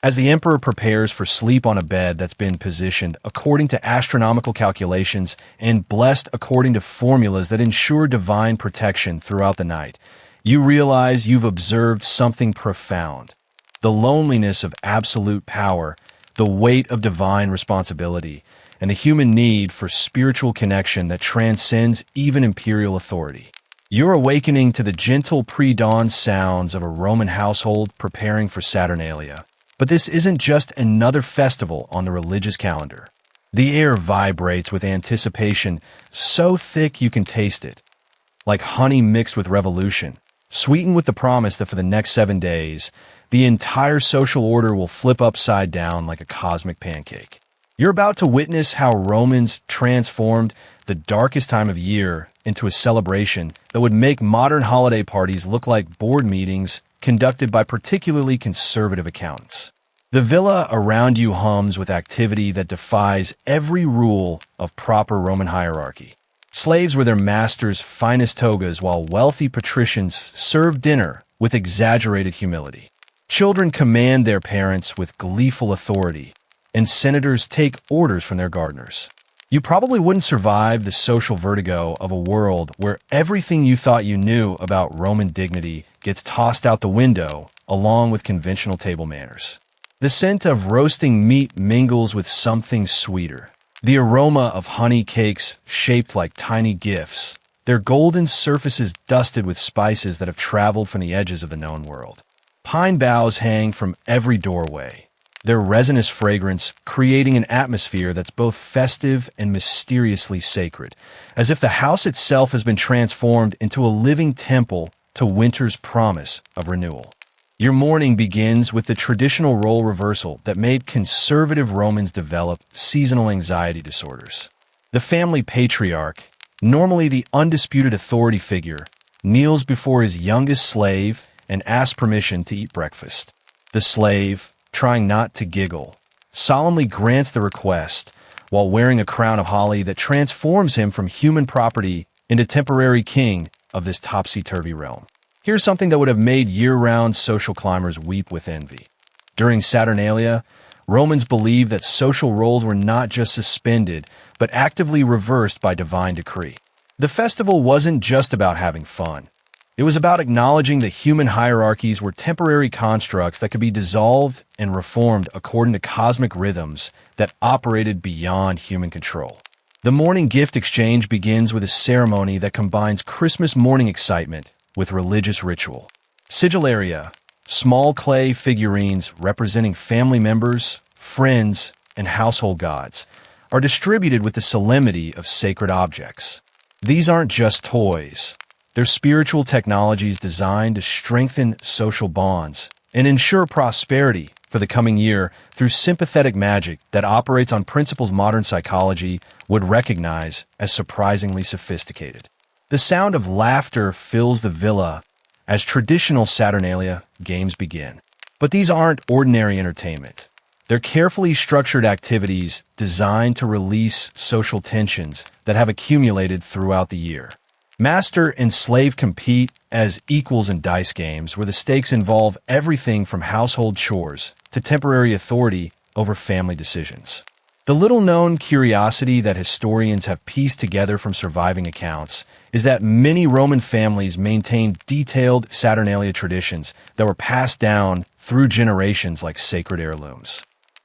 As the emperor prepares for sleep on a bed that's been positioned according to astronomical calculations and blessed according to formulas that ensure divine protection throughout the night, you realize you've observed something profound. The loneliness of absolute power, the weight of divine responsibility, and the human need for spiritual connection that transcends even imperial authority. You're awakening to the gentle pre-dawn sounds of a Roman household preparing for Saturnalia. But this isn't just another festival on the religious calendar. The air vibrates with anticipation so thick you can taste it, like honey mixed with revolution, sweetened with the promise that for the next 7 days, the entire social order will flip upside down like a cosmic pancake. You're about to witness how Romans transformed the darkest time of year into a celebration that would make modern holiday parties look like board meetings conducted by particularly conservative accountants. The villa around you hums with activity that defies every rule of proper Roman hierarchy. Slaves wear their masters' finest togas while wealthy patricians serve dinner with exaggerated humility. Children command their parents with gleeful authority, and senators take orders from their gardeners. You probably wouldn't survive the social vertigo of a world where everything you thought you knew about Roman dignity gets tossed out the window along with conventional table manners. The scent of roasting meat mingles with something sweeter. The aroma of honey cakes shaped like tiny gifts, their golden surfaces dusted with spices that have traveled from the edges of the known world. Pine boughs hang from every doorway, their resinous fragrance creating an atmosphere that's both festive and mysteriously sacred, as if the house itself has been transformed into a living temple to winter's promise of renewal. Your morning begins with the traditional role reversal that made conservative Romans develop seasonal anxiety disorders. The family patriarch, normally the undisputed authority figure, kneels before his youngest slave and asks permission to eat breakfast. The slave, trying not to giggle, solemnly grants the request while wearing a crown of holly that transforms him from human property into temporary king of this topsy-turvy realm. Here's something that would have made year-round social climbers weep with envy. During Saturnalia, Romans believed that social roles were not just suspended, but actively reversed by divine decree. The festival wasn't just about having fun. It was about acknowledging that human hierarchies were temporary constructs that could be dissolved and reformed according to cosmic rhythms that operated beyond human control. The morning gift exchange begins with a ceremony that combines Christmas morning excitement with religious ritual. Sigillaria, small clay figurines representing family members, friends, and household gods, are distributed with the solemnity of sacred objects. These aren't just toys. They're spiritual technologies designed to strengthen social bonds and ensure prosperity for the coming year through sympathetic magic that operates on principles modern psychology would recognize as surprisingly sophisticated. The sound of laughter fills the villa as traditional Saturnalia games begin. But these aren't ordinary entertainment. They're carefully structured activities designed to release social tensions that have accumulated throughout the year. Master and slave compete as equals in dice games where the stakes involve everything from household chores to temporary authority over family decisions. The little-known curiosity that historians have pieced together from surviving accounts is that many Roman families maintained detailed Saturnalia traditions that were passed down through generations like sacred heirlooms.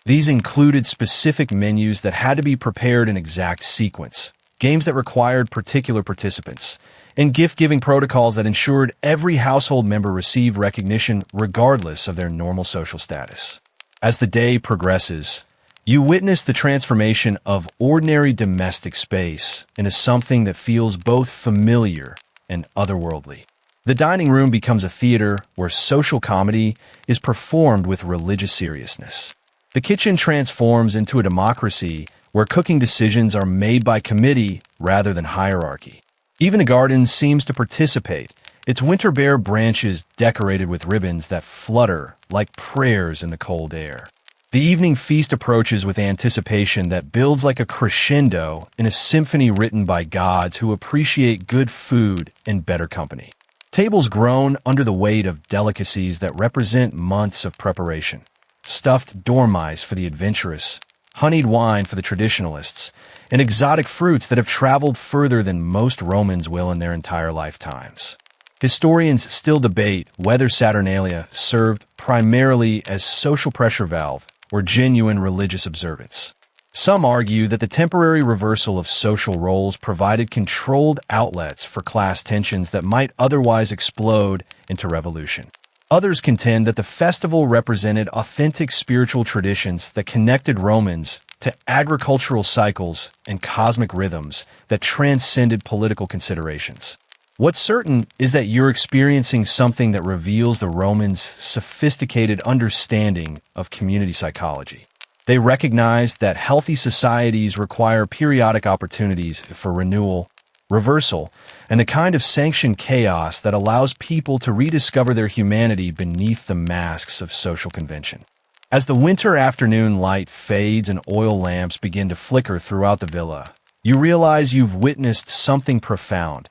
These included specific menus that had to be prepared in exact sequence, games that required particular participants, and gift-giving protocols that ensured every household member received recognition regardless of their normal social status. As the day progresses, you witness the transformation of ordinary domestic space into something that feels both familiar and otherworldly. The dining room becomes a theater where social comedy is performed with religious seriousness. The kitchen transforms into a democracy where cooking decisions are made by committee rather than hierarchy. Even the garden seems to participate, its winter bare branches decorated with ribbons that flutter like prayers in the cold air. The evening feast approaches with anticipation that builds like a crescendo in a symphony written by gods who appreciate good food and better company. Tables groan under the weight of delicacies that represent months of preparation. Stuffed dormice for the adventurous, honeyed wine for the traditionalists, and exotic fruits that have traveled further than most Romans will in their entire lifetimes. Historians still debate whether Saturnalia served primarily as social pressure valve or genuine religious observance. Some argue that the temporary reversal of social roles provided controlled outlets for class tensions that might otherwise explode into revolution. Others contend that the festival represented authentic spiritual traditions that connected Romans to agricultural cycles and cosmic rhythms that transcended political considerations. What's certain is that you're experiencing something that reveals the Romans' sophisticated understanding of community psychology. They recognized that healthy societies require periodic opportunities for renewal, reversal, and the kind of sanctioned chaos that allows people to rediscover their humanity beneath the masks of social convention. As the winter afternoon light fades and oil lamps begin to flicker throughout the villa, you realize you've witnessed something profound,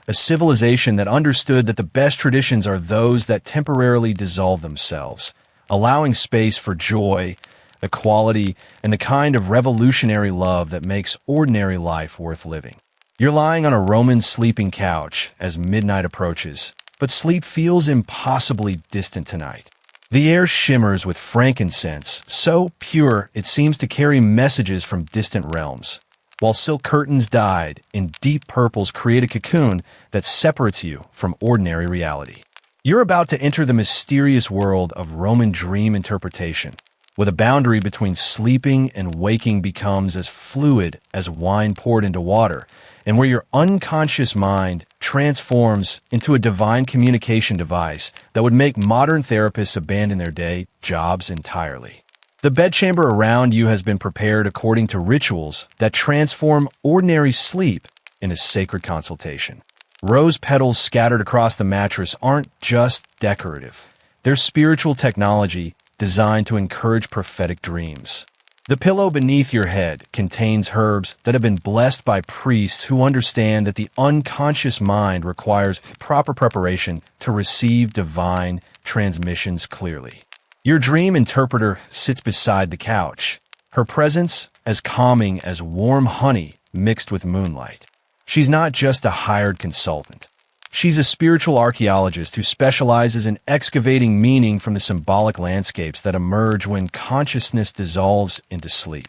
a civilization that understood that the best traditions are those that temporarily dissolve themselves, allowing space for joy, equality, and the kind of revolutionary love that makes ordinary life worth living. You're lying on a Roman sleeping couch as midnight approaches, but sleep feels impossibly distant tonight. The air shimmers with frankincense, so pure it seems to carry messages from distant realms, while silk curtains dyed in deep purples create a cocoon that separates you from ordinary reality. You're about to enter the mysterious world of Roman dream interpretation, where the boundary between sleeping and waking becomes as fluid as wine poured into water, and where your unconscious mind transforms into a divine communication device that would make modern therapists abandon their day jobs entirely. The bedchamber around you has been prepared according to rituals that transform ordinary sleep into sacred consultation. Rose petals scattered across the mattress aren't just decorative. They're spiritual technology designed to encourage prophetic dreams. The pillow beneath your head contains herbs that have been blessed by priests who understand that the unconscious mind requires proper preparation to receive divine transmissions clearly. Your dream interpreter sits beside the couch, her presence as calming as warm honey mixed with moonlight. She's not just a hired consultant. She's a spiritual archaeologist who specializes in excavating meaning from the symbolic landscapes that emerge when consciousness dissolves into sleep.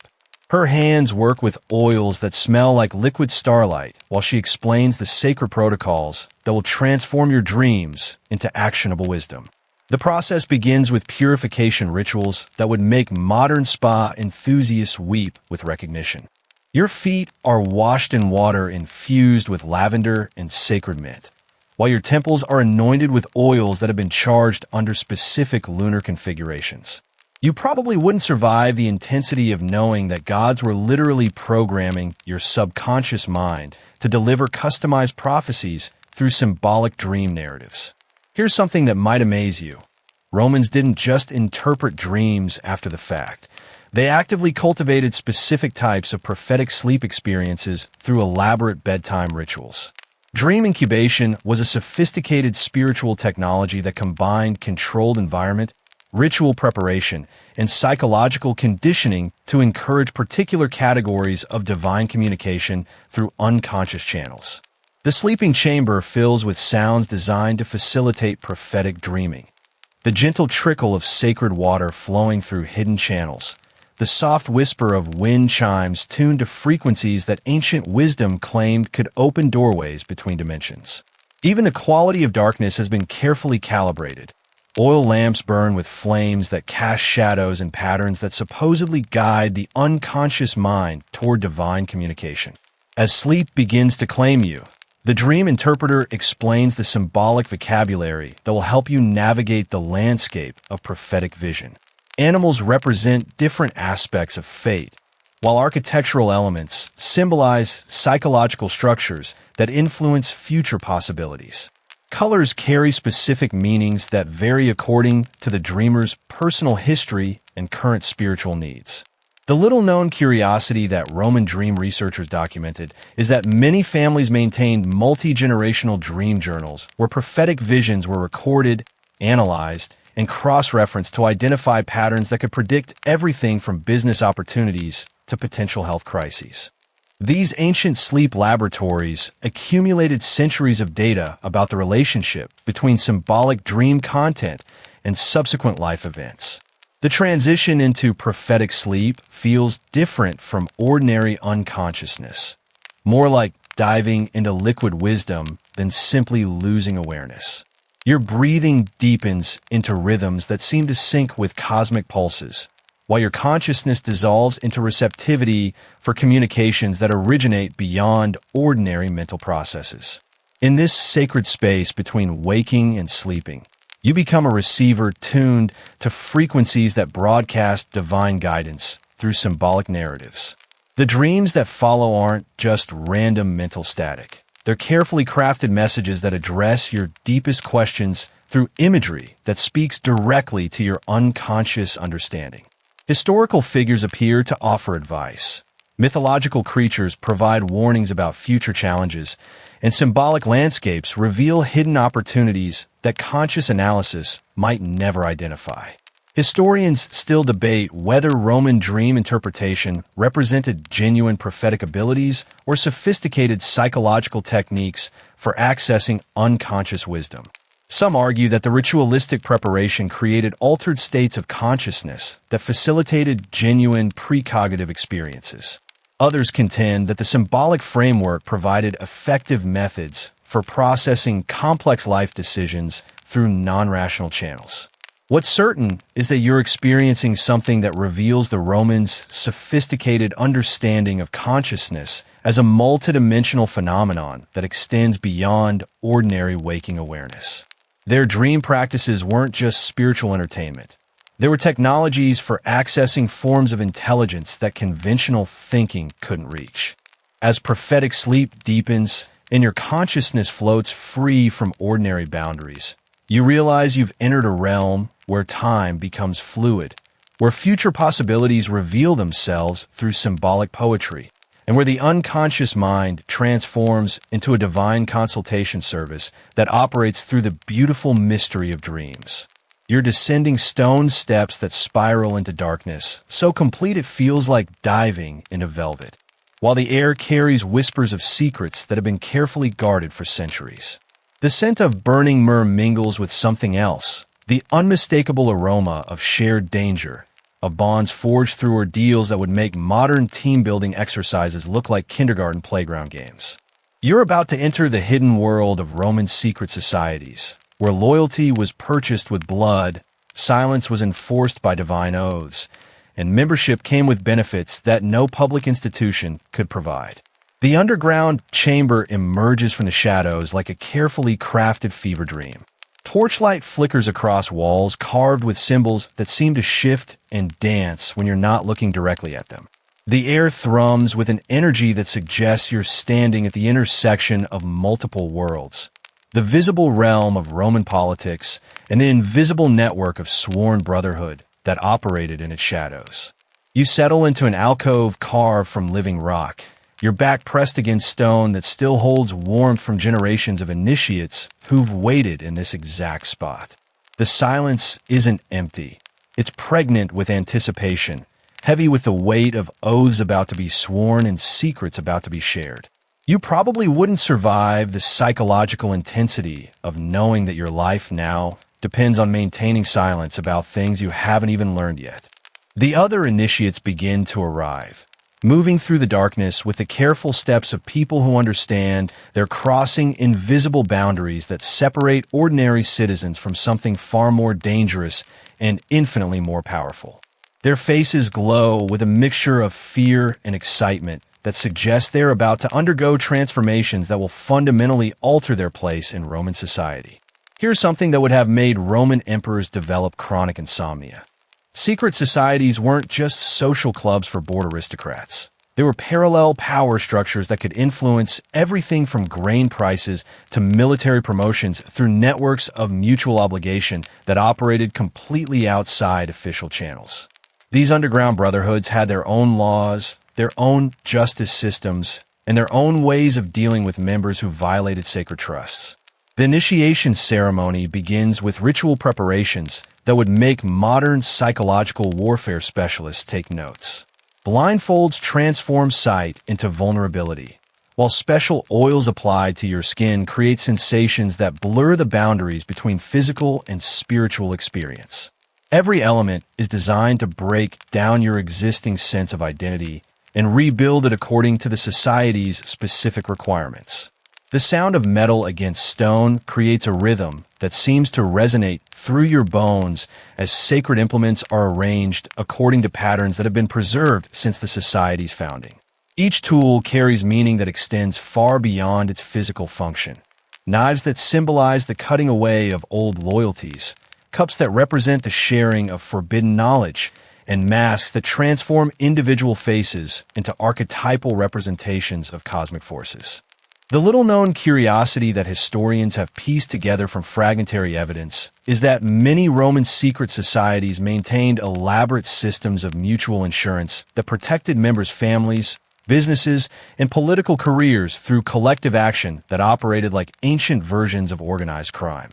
Her hands work with oils that smell like liquid starlight while she explains the sacred protocols that will transform your dreams into actionable wisdom. The process begins with purification rituals that would make modern spa enthusiasts weep with recognition. Your feet are washed in water infused with lavender and sacred mint, while your temples are anointed with oils that have been charged under specific lunar configurations. You probably wouldn't survive the intensity of knowing that gods were literally programming your subconscious mind to deliver customized prophecies through symbolic dream narratives. Here's something that might amaze you. Romans didn't just interpret dreams after the fact. They actively cultivated specific types of prophetic sleep experiences through elaborate bedtime rituals. Dream incubation was a sophisticated spiritual technology that combined controlled environment, ritual preparation, and psychological conditioning to encourage particular categories of divine communication through unconscious channels. The sleeping chamber fills with sounds designed to facilitate prophetic dreaming. The gentle trickle of sacred water flowing through hidden channels, the soft whisper of wind chimes tuned to frequencies that ancient wisdom claimed could open doorways between dimensions. Even the quality of darkness has been carefully calibrated. Oil lamps burn with flames that cast shadows and patterns that supposedly guide the unconscious mind toward divine communication. As sleep begins to claim you, the dream interpreter explains the symbolic vocabulary that will help you navigate the landscape of prophetic vision. Animals represent different aspects of fate, while architectural elements symbolize psychological structures that influence future possibilities. Colors carry specific meanings that vary according to the dreamer's personal history and current spiritual needs. The little-known curiosity that Roman dream researchers documented is that many families maintained multi-generational dream journals where prophetic visions were recorded, analyzed, and cross-referenced to identify patterns that could predict everything from business opportunities to potential health crises. These ancient sleep laboratories accumulated centuries of data about the relationship between symbolic dream content and subsequent life events. The transition into prophetic sleep feels different from ordinary unconsciousness, more like diving into liquid wisdom than simply losing awareness. Your breathing deepens into rhythms that seem to sync with cosmic pulses, while your consciousness dissolves into receptivity for communications that originate beyond ordinary mental processes. In this sacred space between waking and sleeping, you become a receiver tuned to frequencies that broadcast divine guidance through symbolic narratives. The dreams that follow aren't just random mental static. They're carefully crafted messages that address your deepest questions through imagery that speaks directly to your unconscious understanding. Historical figures appear to offer advice. Mythological creatures provide warnings about future challenges, and symbolic landscapes reveal hidden opportunities that conscious analysis might never identify. Historians still debate whether Roman dream interpretation represented genuine prophetic abilities or sophisticated psychological techniques for accessing unconscious wisdom. Some argue that the ritualistic preparation created altered states of consciousness that facilitated genuine precognitive experiences. Others contend that the symbolic framework provided effective methods for processing complex life decisions through non-rational channels. What's certain is that you're experiencing something that reveals the Romans' sophisticated understanding of consciousness as a multidimensional phenomenon that extends beyond ordinary waking awareness. Their dream practices weren't just spiritual entertainment. They were technologies for accessing forms of intelligence that conventional thinking couldn't reach. As prophetic sleep deepens and your consciousness floats free from ordinary boundaries, you realize you've entered a realm where time becomes fluid, where future possibilities reveal themselves through symbolic poetry, and where the unconscious mind transforms into a divine consultation service that operates through the beautiful mystery of dreams. You're descending stone steps that spiral into darkness, so complete it feels like diving into velvet, while the air carries whispers of secrets that have been carefully guarded for centuries. The scent of burning myrrh mingles with something else, the unmistakable aroma of shared danger, of bonds forged through ordeals that would make modern team-building exercises look like kindergarten playground games. You're about to enter the hidden world of Roman secret societies, where loyalty was purchased with blood, silence was enforced by divine oaths, and membership came with benefits that no public institution could provide. The underground chamber emerges from the shadows like a carefully crafted fever dream. Torchlight flickers across walls carved with symbols that seem to shift and dance when you're not looking directly at them. The air thrums with an energy that suggests you're standing at the intersection of multiple worlds. The visible realm of Roman politics and the invisible network of sworn brotherhood that operated in its shadows. You settle into an alcove carved from living rock, your back pressed against stone that still holds warmth from generations of initiates who've waited in this exact spot. The silence isn't empty. It's pregnant with anticipation, heavy with the weight of oaths about to be sworn and secrets about to be shared. You probably wouldn't survive the psychological intensity of knowing that your life now depends on maintaining silence about things you haven't even learned yet. The other initiates begin to arrive, moving through the darkness with the careful steps of people who understand they're crossing invisible boundaries that separate ordinary citizens from something far more dangerous and infinitely more powerful. Their faces glow with a mixture of fear and excitement that suggests they're about to undergo transformations that will fundamentally alter their place in Roman society. Here's something that would have made Roman emperors develop chronic insomnia. Secret societies weren't just social clubs for bored aristocrats. They were parallel power structures that could influence everything from grain prices to military promotions through networks of mutual obligation that operated completely outside official channels. These underground brotherhoods had their own laws, their own justice systems, and their own ways of dealing with members who violated sacred trusts. The initiation ceremony begins with ritual preparations that would make modern psychological warfare specialists take notes. Blindfolds transform sight into vulnerability, while special oils applied to your skin create sensations that blur the boundaries between physical and spiritual experience. Every element is designed to break down your existing sense of identity and rebuild it according to the society's specific requirements. The sound of metal against stone creates a rhythm that seems to resonate through your bones as sacred implements are arranged according to patterns that have been preserved since the society's founding. Each tool carries meaning that extends far beyond its physical function. Knives that symbolize the cutting away of old loyalties, cups that represent the sharing of forbidden knowledge, and masks that transform individual faces into archetypal representations of cosmic forces. The little-known curiosity that historians have pieced together from fragmentary evidence is that many Roman secret societies maintained elaborate systems of mutual insurance that protected members' families, businesses, and political careers through collective action that operated like ancient versions of organized crime,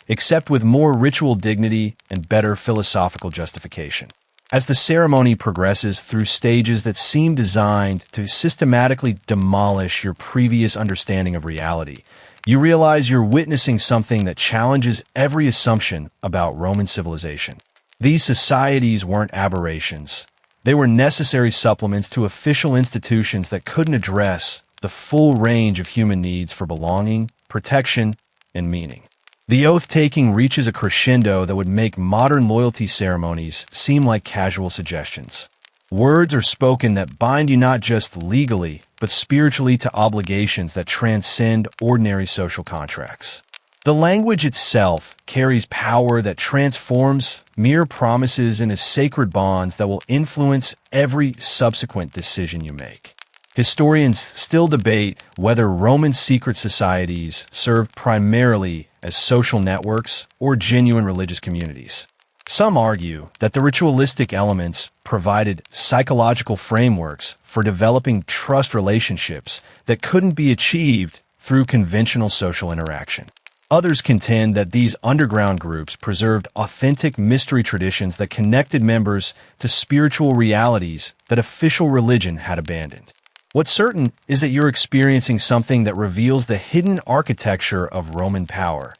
except with more ritual dignity and better philosophical justification. As the ceremony progresses through stages that seem designed to systematically demolish your previous understanding of reality, you realize you're witnessing something that challenges every assumption about Roman civilization. These societies weren't aberrations. They were necessary supplements to official institutions that couldn't address the full range of human needs for belonging, protection, and meaning. The oath-taking reaches a crescendo that would make modern loyalty ceremonies seem like casual suggestions. Words are spoken that bind you not just legally, but spiritually to obligations that transcend ordinary social contracts. The language itself carries power that transforms mere promises into sacred bonds that will influence every subsequent decision you make. Historians still debate whether Roman secret societies served primarily as social networks or genuine religious communities. Some argue that the ritualistic elements provided psychological frameworks for developing trust relationships that couldn't be achieved through conventional social interaction. Others contend that these underground groups preserved authentic mystery traditions that connected members to spiritual realities that official religion had abandoned. What's certain is that you're experiencing something that reveals the hidden architecture of Roman power,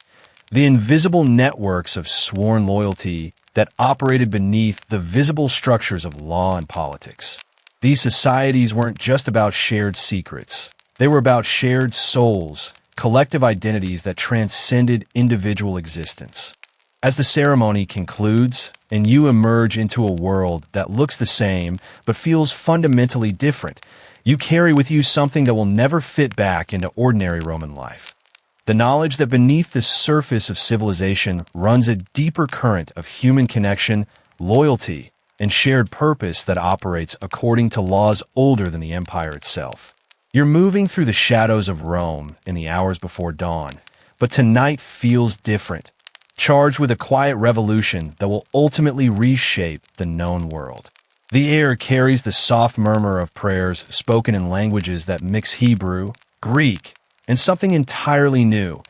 the invisible networks of sworn loyalty that operated beneath the visible structures of law and politics. These societies weren't just about shared secrets. They were about shared souls, collective identities that transcended individual existence. As the ceremony concludes, and you emerge into a world that looks the same but feels fundamentally different, you carry with you something that will never fit back into ordinary Roman life. The knowledge that beneath the surface of civilization runs a deeper current of human connection, loyalty, and shared purpose that operates according to laws older than the empire itself. You're moving through the shadows of Rome in the hours before dawn, but tonight feels different, charged with a quiet revolution that will ultimately reshape the known world. The air carries the soft murmur of prayers spoken in languages that mix Hebrew, Greek, and something entirely new,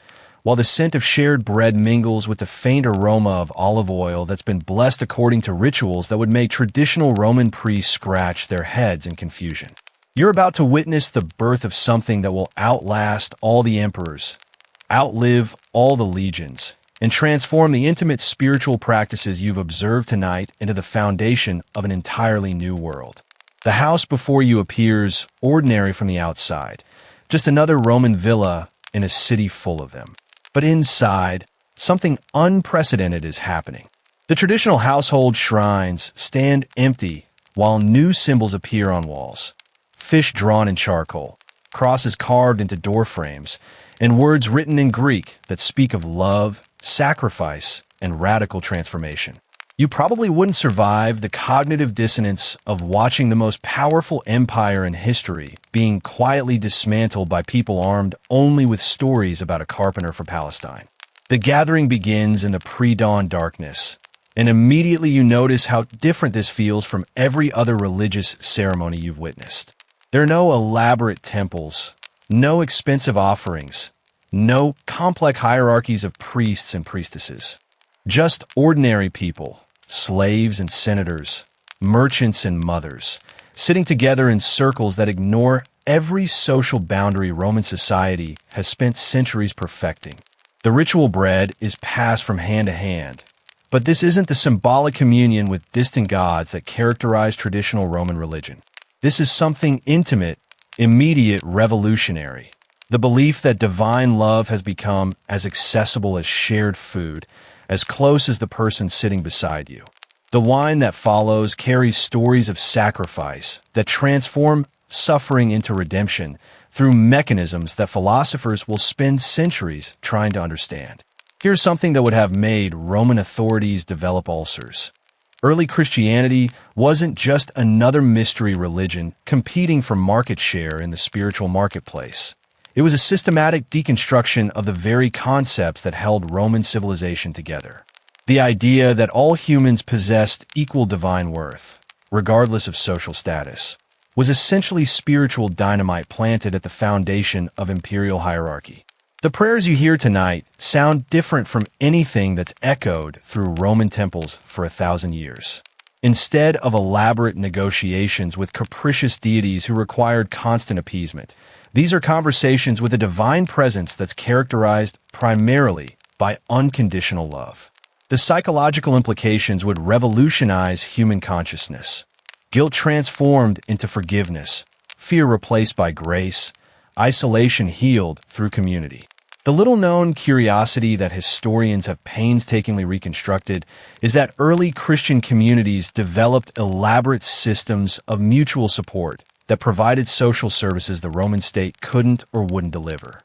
while the scent of shared bread mingles with the faint aroma of olive oil that's been blessed according to rituals that would make traditional Roman priests scratch their heads in confusion. You're about to witness the birth of something that will outlast all the emperors, outlive all the legions, and transform the intimate spiritual practices you've observed tonight into the foundation of an entirely new world. The house before you appears ordinary from the outside, just another Roman villa in a city full of them. But inside, something unprecedented is happening. The traditional household shrines stand empty while new symbols appear on walls. Fish drawn in charcoal, crosses carved into door frames, and words written in Greek that speak of love, sacrifice, and radical transformation. You probably wouldn't survive the cognitive dissonance of watching the most powerful empire in history being quietly dismantled by people armed only with stories about a carpenter for Palestine. The gathering begins in the pre-dawn darkness, and immediately you notice how different this feels from every other religious ceremony you've witnessed. There are no elaborate temples, no expensive offerings, no complex hierarchies of priests and priestesses. Just ordinary people, slaves and senators, merchants and mothers, sitting together in circles that ignore every social boundary Roman society has spent centuries perfecting. The ritual bread is passed from hand to hand, but this isn't the symbolic communion with distant gods that characterized traditional Roman religion. This is something intimate, immediate, revolutionary. The belief that divine love has become as accessible as shared food, as close as the person sitting beside you. The wine that follows carries stories of sacrifice that transform suffering into redemption through mechanisms that philosophers will spend centuries trying to understand. Here's something that would have made Roman authorities develop ulcers. Early Christianity wasn't just another mystery religion competing for market share in the spiritual marketplace. It was a systematic deconstruction of the very concepts that held Roman civilization together. The idea that all humans possessed equal divine worth, regardless of social status, was essentially spiritual dynamite planted at the foundation of imperial hierarchy. The prayers you hear tonight sound different from anything that's echoed through Roman temples for 1,000 years. Instead of elaborate negotiations with capricious deities who required constant appeasement, these are conversations with a divine presence that's characterized primarily by unconditional love. The psychological implications would revolutionize human consciousness. Guilt transformed into forgiveness, fear replaced by grace, isolation healed through community. The little-known curiosity that historians have painstakingly reconstructed is that early Christian communities developed elaborate systems of mutual support that provided social services the Roman state couldn't or wouldn't deliver.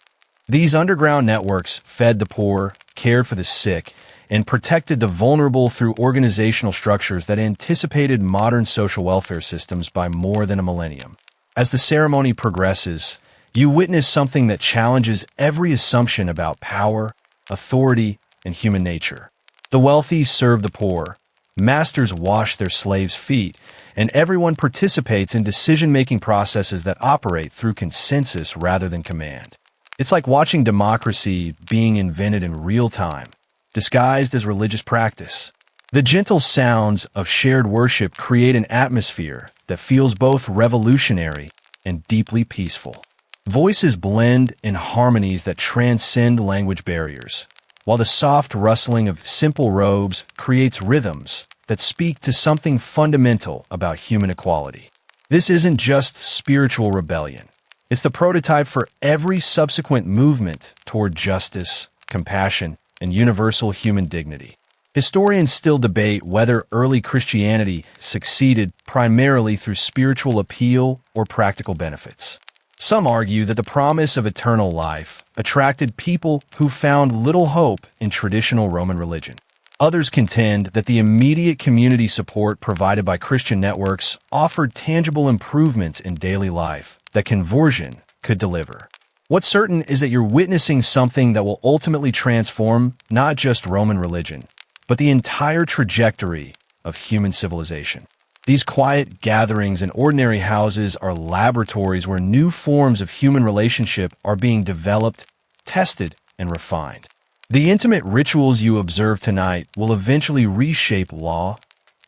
These underground networks fed the poor, cared for the sick, and protected the vulnerable through organizational structures that anticipated modern social welfare systems by more than a millennium. As the ceremony progresses, you witness something that challenges every assumption about power, authority, and human nature. The wealthy serve the poor, masters wash their slaves' feet, and everyone participates in decision-making processes that operate through consensus rather than command. It's like watching democracy being invented in real time, disguised as religious practice. The gentle sounds of shared worship create an atmosphere that feels both revolutionary and deeply peaceful. Voices blend in harmonies that transcend language barriers, while the soft rustling of simple robes creates rhythms that speak to something fundamental about human equality. This isn't just spiritual rebellion. It's the prototype for every subsequent movement toward justice, compassion, and universal human dignity. Historians still debate whether early Christianity succeeded primarily through spiritual appeal or practical benefits. Some argue that the promise of eternal life, attracted people who found little hope in traditional Roman religion. Others contend that the immediate community support provided by Christian networks offered tangible improvements in daily life that conversion could deliver. What's certain is that you're witnessing something that will ultimately transform not just Roman religion, but the entire trajectory of human civilization. These quiet gatherings in ordinary houses are laboratories where new forms of human relationship are being developed, tested, and refined. The intimate rituals you observe tonight will eventually reshape law,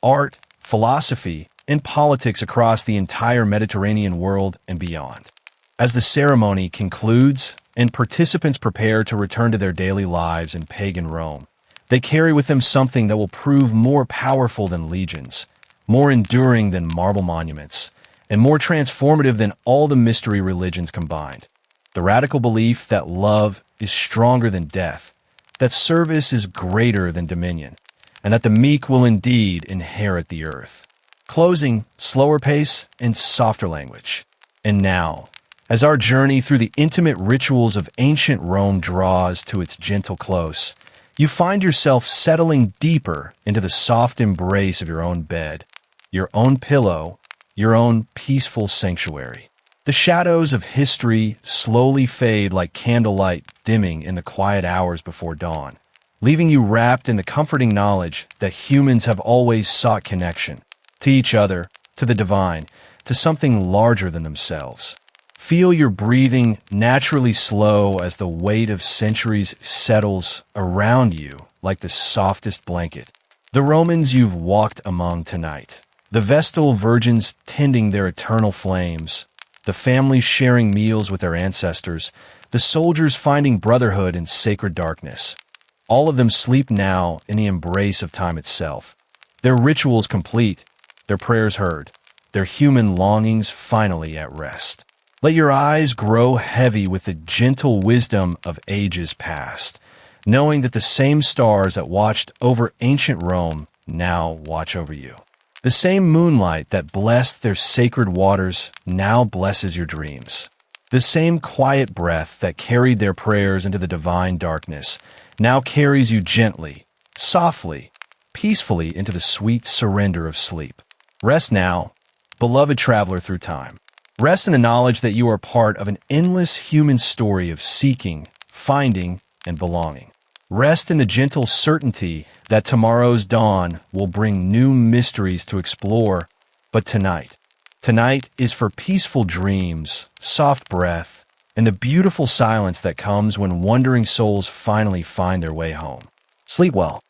art, philosophy, and politics across the entire Mediterranean world and beyond. As the ceremony concludes and participants prepare to return to their daily lives in pagan Rome, they carry with them something that will prove more powerful than legions, more enduring than marble monuments, and more transformative than all the mystery religions combined. The radical belief that love is stronger than death, that service is greater than dominion, and that the meek will indeed inherit the earth. Closing, slower pace, and softer language. And now, as our journey through the intimate rituals of ancient Rome draws to its gentle close, you find yourself settling deeper into the soft embrace of your own bed, your own pillow, your own peaceful sanctuary. The shadows of history slowly fade like candlelight dimming in the quiet hours before dawn, leaving you wrapped in the comforting knowledge that humans have always sought connection, to each other, to the divine, to something larger than themselves. Feel your breathing naturally slow as the weight of centuries settles around you like the softest blanket. The Romans you've walked among tonight, the Vestal Virgins tending their eternal flames, the families sharing meals with their ancestors, the soldiers finding brotherhood in sacred darkness. All of them sleep now in the embrace of time itself. Their rituals complete, their prayers heard, their human longings finally at rest. Let your eyes grow heavy with the gentle wisdom of ages past, knowing that the same stars that watched over ancient Rome now watch over you. The same moonlight that blessed their sacred waters now blesses your dreams. The same quiet breath that carried their prayers into the divine darkness now carries you gently, softly, peacefully into the sweet surrender of sleep. Rest now, beloved traveler through time. Rest in the knowledge that you are part of an endless human story of seeking, finding, and belonging. Rest in the gentle certainty that tomorrow's dawn will bring new mysteries to explore. But tonight is for peaceful dreams, soft breath, and the beautiful silence that comes when wandering souls finally find their way home. Sleep well.